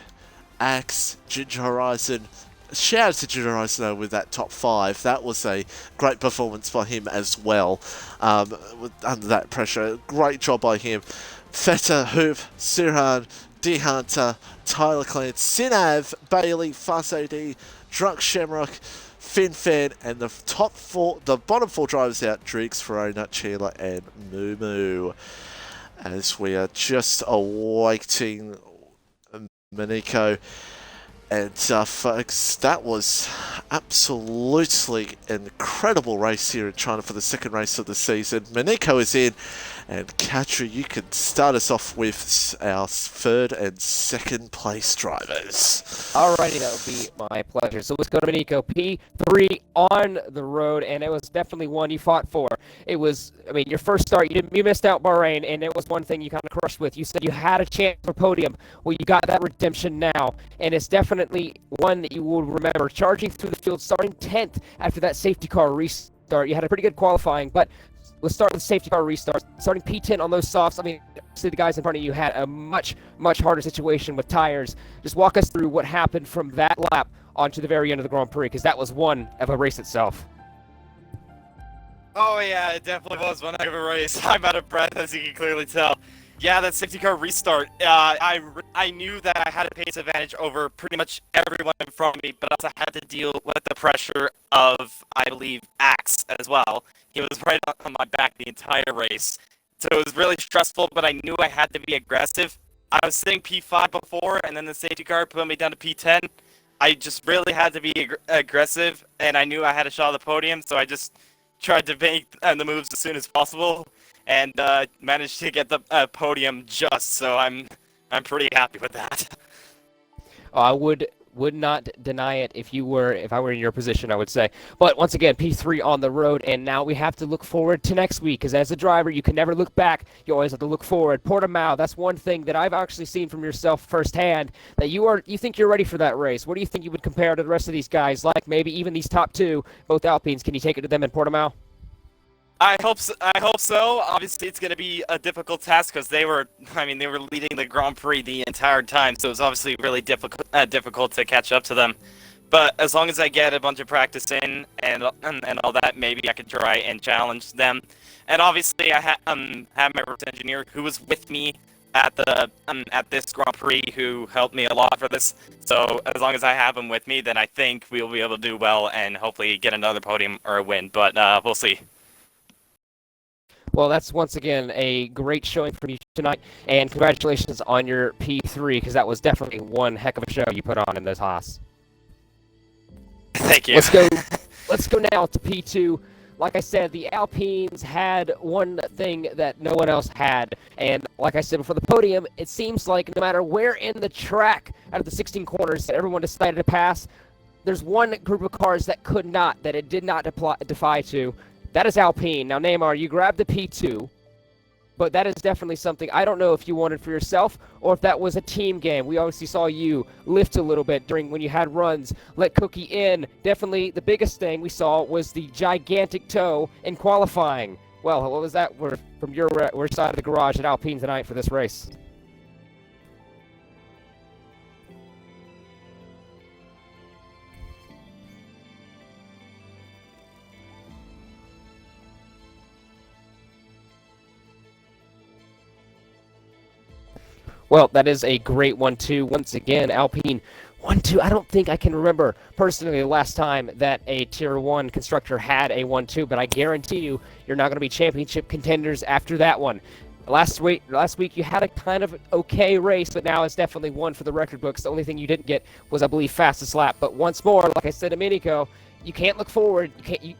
Axe, Ginger Horizon. Shout out to Ginger Horizon though with that top 5. That was a great performance by him as well. Under that pressure, great job by him. Feta, Hoop, Sirhan, D Hunter, Tyler Clan, Sinav, Bailey, Fast AD, Drunk Shamrock, FinFan, and the top 4, the bottom 4 drivers out, Driggs, Verona, Chila, and Moo. As we are just awaiting Maniko. And folks, that was absolutely an incredible race here in China for the second race of the season. Maniko is in, and Katri, you can start us off with our third and second place drivers. Alrighty, that would be my pleasure. So let's go to Maniko. P3 on the road, and it was definitely one you fought for. It was, I mean, your first start, you missed out Bahrain, and it was one thing you kind of crushed with. You said you had a chance for podium. Well, you got that redemption now, and it's definitely one that you will remember. Charging through the field, starting 10th after that safety car restart. You had a pretty good qualifying, but let's start with safety car restart. Starting P10 on those softs. I mean, obviously the guys in front of you had a much harder situation with tires. Just walk us through what happened from that lap onto the very end of the Grand Prix, because that was one of a race itself. Oh yeah, it definitely was one heck of a race. I'm out of breath, as you can clearly tell. Yeah, that safety car restart, I knew that I had a pace advantage over pretty much everyone in front of me, but also had to deal with the pressure of, I believe, Axe as well. He was right on my back the entire race. So it was really stressful, but I knew I had to be aggressive. I was sitting P5 before, and then the safety car put me down to P10. I just really had to be aggressive, and I knew I had a shot at the podium, so I just tried to make the moves as soon as possible, and managed to get the podium just, so I'm pretty happy with that. I would not deny it if I were in your position, I would say. But once again, P3 on the road, and now we have to look forward to next week, because as a driver, you can never look back. You always have to look forward. Portimao, that's one thing that I've actually seen from yourself firsthand, that you think you're ready for that race. What do you think you would compare to the rest of these guys, like maybe even these top 2, both Alpines? Can you take it to them in Portimao? I hope so. Obviously, it's going to be a difficult task because they were leading the Grand Prix the entire time, so it was obviously really difficult to catch up to them. But as long as I get a bunch of practice in and all that, maybe I could try and challenge them. And obviously, I have my race engineer who was with me at this Grand Prix, who helped me a lot for this. So as long as I have him with me, then I think we'll be able to do well and hopefully get another podium or a win. But we'll see. Well, that's once again a great showing from you tonight, and congratulations on your P3, because that was definitely one heck of a show you put on in this Haas. Thank you. Let's go now to P2. Like I said, the Alpines had one thing that no one else had, and like I said before the podium, it seems like no matter where in the track out of the 16 corners that everyone decided to pass, there's one group of cars that it did not defy to. That is Alpine. Now, Neymar, you grabbed the P2, but that is definitely something I don't know if you wanted for yourself or if that was a team game. We obviously saw you lift a little bit when you had runs, let Cookie in. Definitely the biggest thing we saw was the gigantic toe in qualifying. Well, what was that from your side of the garage at Alpine tonight for this race? Well, that is a great 1-2. Once again, Alpine 1-2. I don't think I can remember personally the last time that a Tier 1 constructor had a 1-2, but I guarantee you're not going to be championship contenders after that one. Last week you had a kind of okay race, but now it's definitely one for the record books. The only thing you didn't get was, I believe, fastest lap. But once more, like I said a minute ago, you can't look forward. You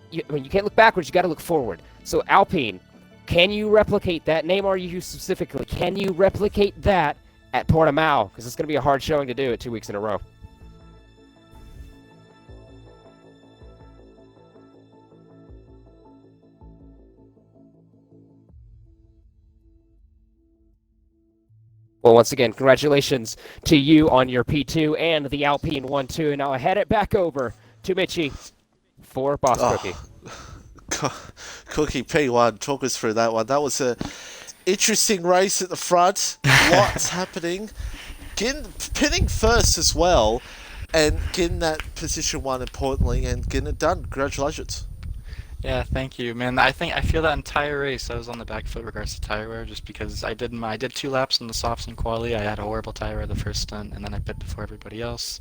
can't look backwards. You got to look forward. So Alpine, can you replicate that? Neymar, you specifically, can you replicate that at Portimao? Because it's going to be a hard showing to do it 2 weeks in a row. Well, once again, congratulations to you on your P2 and the Alpine 1-2. And now I head it back over to Mitchie for Boss Cookie. Cookie P1, talk us through that one. That was a interesting race at the front. Lots happening. Pinning first as well, and getting that position one importantly, and getting it done. Congratulations. Yeah, thank you, man. I feel that entire race I was on the back foot regards to tire wear, just because I did 2 laps on the softs and quali. I had a horrible tire wear the first stunt, and then I pit before everybody else.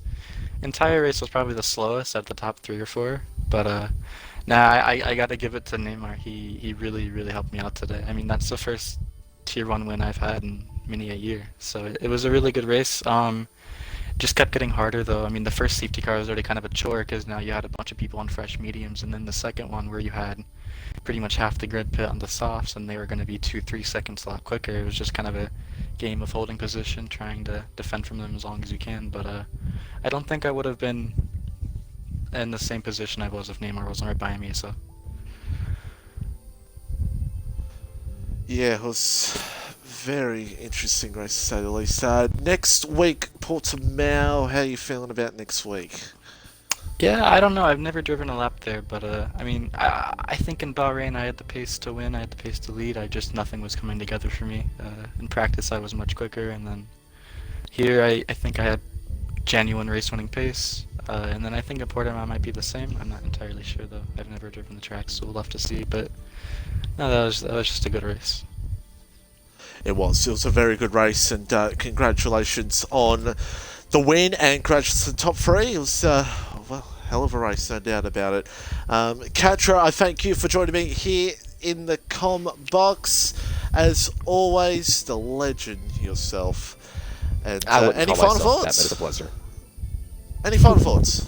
Entire race was probably the slowest at the top 3 or 4, but I got to give it to Neymar. He really helped me out today. I mean, that's the first Tier 1 win I've had in many a year, so it was a really good race. Just kept getting harder though. I mean, the first safety car was already kind of a chore because now you had a bunch of people on fresh mediums, and then the second one where you had pretty much half the grid pit on the softs and they were going to be 2-3 seconds a lot quicker. It was just kind of a game of holding position, trying to defend from them as long as you can, but I don't think I would have been in the same position I was if Neymar wasn't right by me, so. Yeah, it was very interesting race to say the least. Next week, Portimao, how are you feeling about next week? Yeah, I don't know. I've never driven a lap there, but I mean, I think in Bahrain I had the pace to win, I had the pace to lead. Nothing was coming together for me. In practice I was much quicker, and then here I think I had genuine race-winning pace. And then I think at Portimao might be the same. I'm not entirely sure though. I've never driven the track, so we'll have to see. But no, that was just a good race. It was a very good race, and congratulations on the win, and congratulations to the top 3. It was, well, hell of a race, no doubt about it. Katra, I thank you for joining me here in the com box. As always, the legend yourself. And any final thoughts? That, but it's a pleasure. Any final thoughts?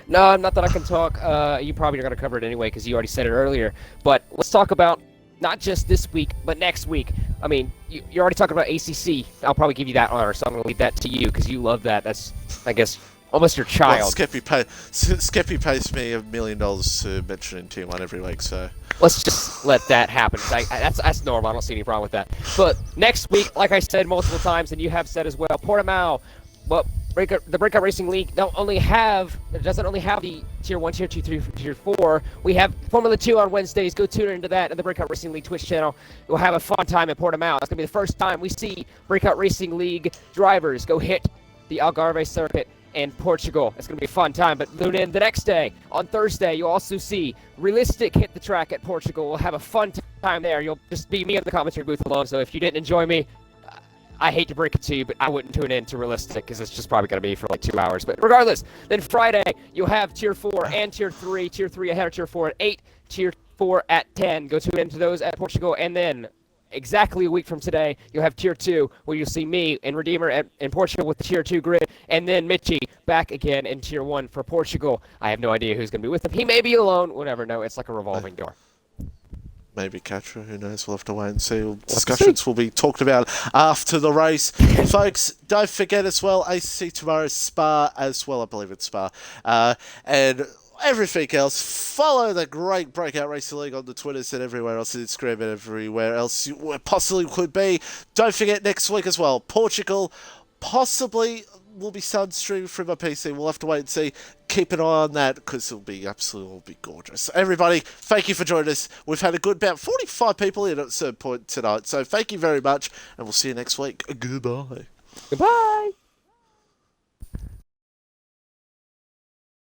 No, not that I can talk. You probably are going to cover it anyway because you already said it earlier. But let's talk about not just this week, but next week. I mean, you're already talking about ACC. I'll probably give you that honor, so I'm going to leave that to you because you love that. That's, I guess, almost your child. Well, Skeppy pays me $1 million to mention in Tier 1 every week, so... Let's just let that happen. That's normal. I don't see any problem with that. But next week, like I said multiple times, and you have said as well, Portimao, well, the Breakout Racing League doesn't only have the Tier 1, Tier 2, 3, Tier 4. We have Formula 2 on Wednesdays. Go tune into that and the Breakout Racing League Twitch channel. We'll have a fun time at Portimao. It's going to be the first time we see Breakout Racing League drivers go hit the Algarve circuit in Portugal. It's going to be a fun time, but tune in the next day. On Thursday, you'll also see Realistic hit the track at Portugal. We'll have a fun time there. You'll just be me in the commentary booth alone, so if you didn't enjoy me, I hate to break it to you, but I wouldn't tune in to Realistic because it's just probably going to be for like 2 hours. But regardless, then Friday, you'll have Tier 4 and Tier 3. Tier 3 ahead of Tier 4 at 8. Tier 4 at 10. Go tune into those at Portugal. And then exactly a week from today, you'll have Tier 2, where you'll see me and Redeemer in Portugal with the Tier 2 grid. And then Mitchie back again in Tier 1 for Portugal. I have no idea who's going to be with him. He may be alone. We'll never know. It's like a revolving door. Maybe Katra, who knows, we'll have to wait and see. Discussions will be talked about after the race. Folks, don't forget as well, ACC tomorrow, Spa as well, I believe it's Spa. And everything else, follow the great Breakout Racing League on the Twitters and everywhere else, and Instagram and everywhere else you possibly could be. Don't forget next week as well, Portugal, possibly will be streamed through my PC. We'll have to wait and see. Keep an eye on that because it'll be absolutely gorgeous. Everybody, thank you for joining us. We've had a good about 45 people in at a certain point tonight. So thank you very much, and we'll see you next week. Goodbye. Goodbye.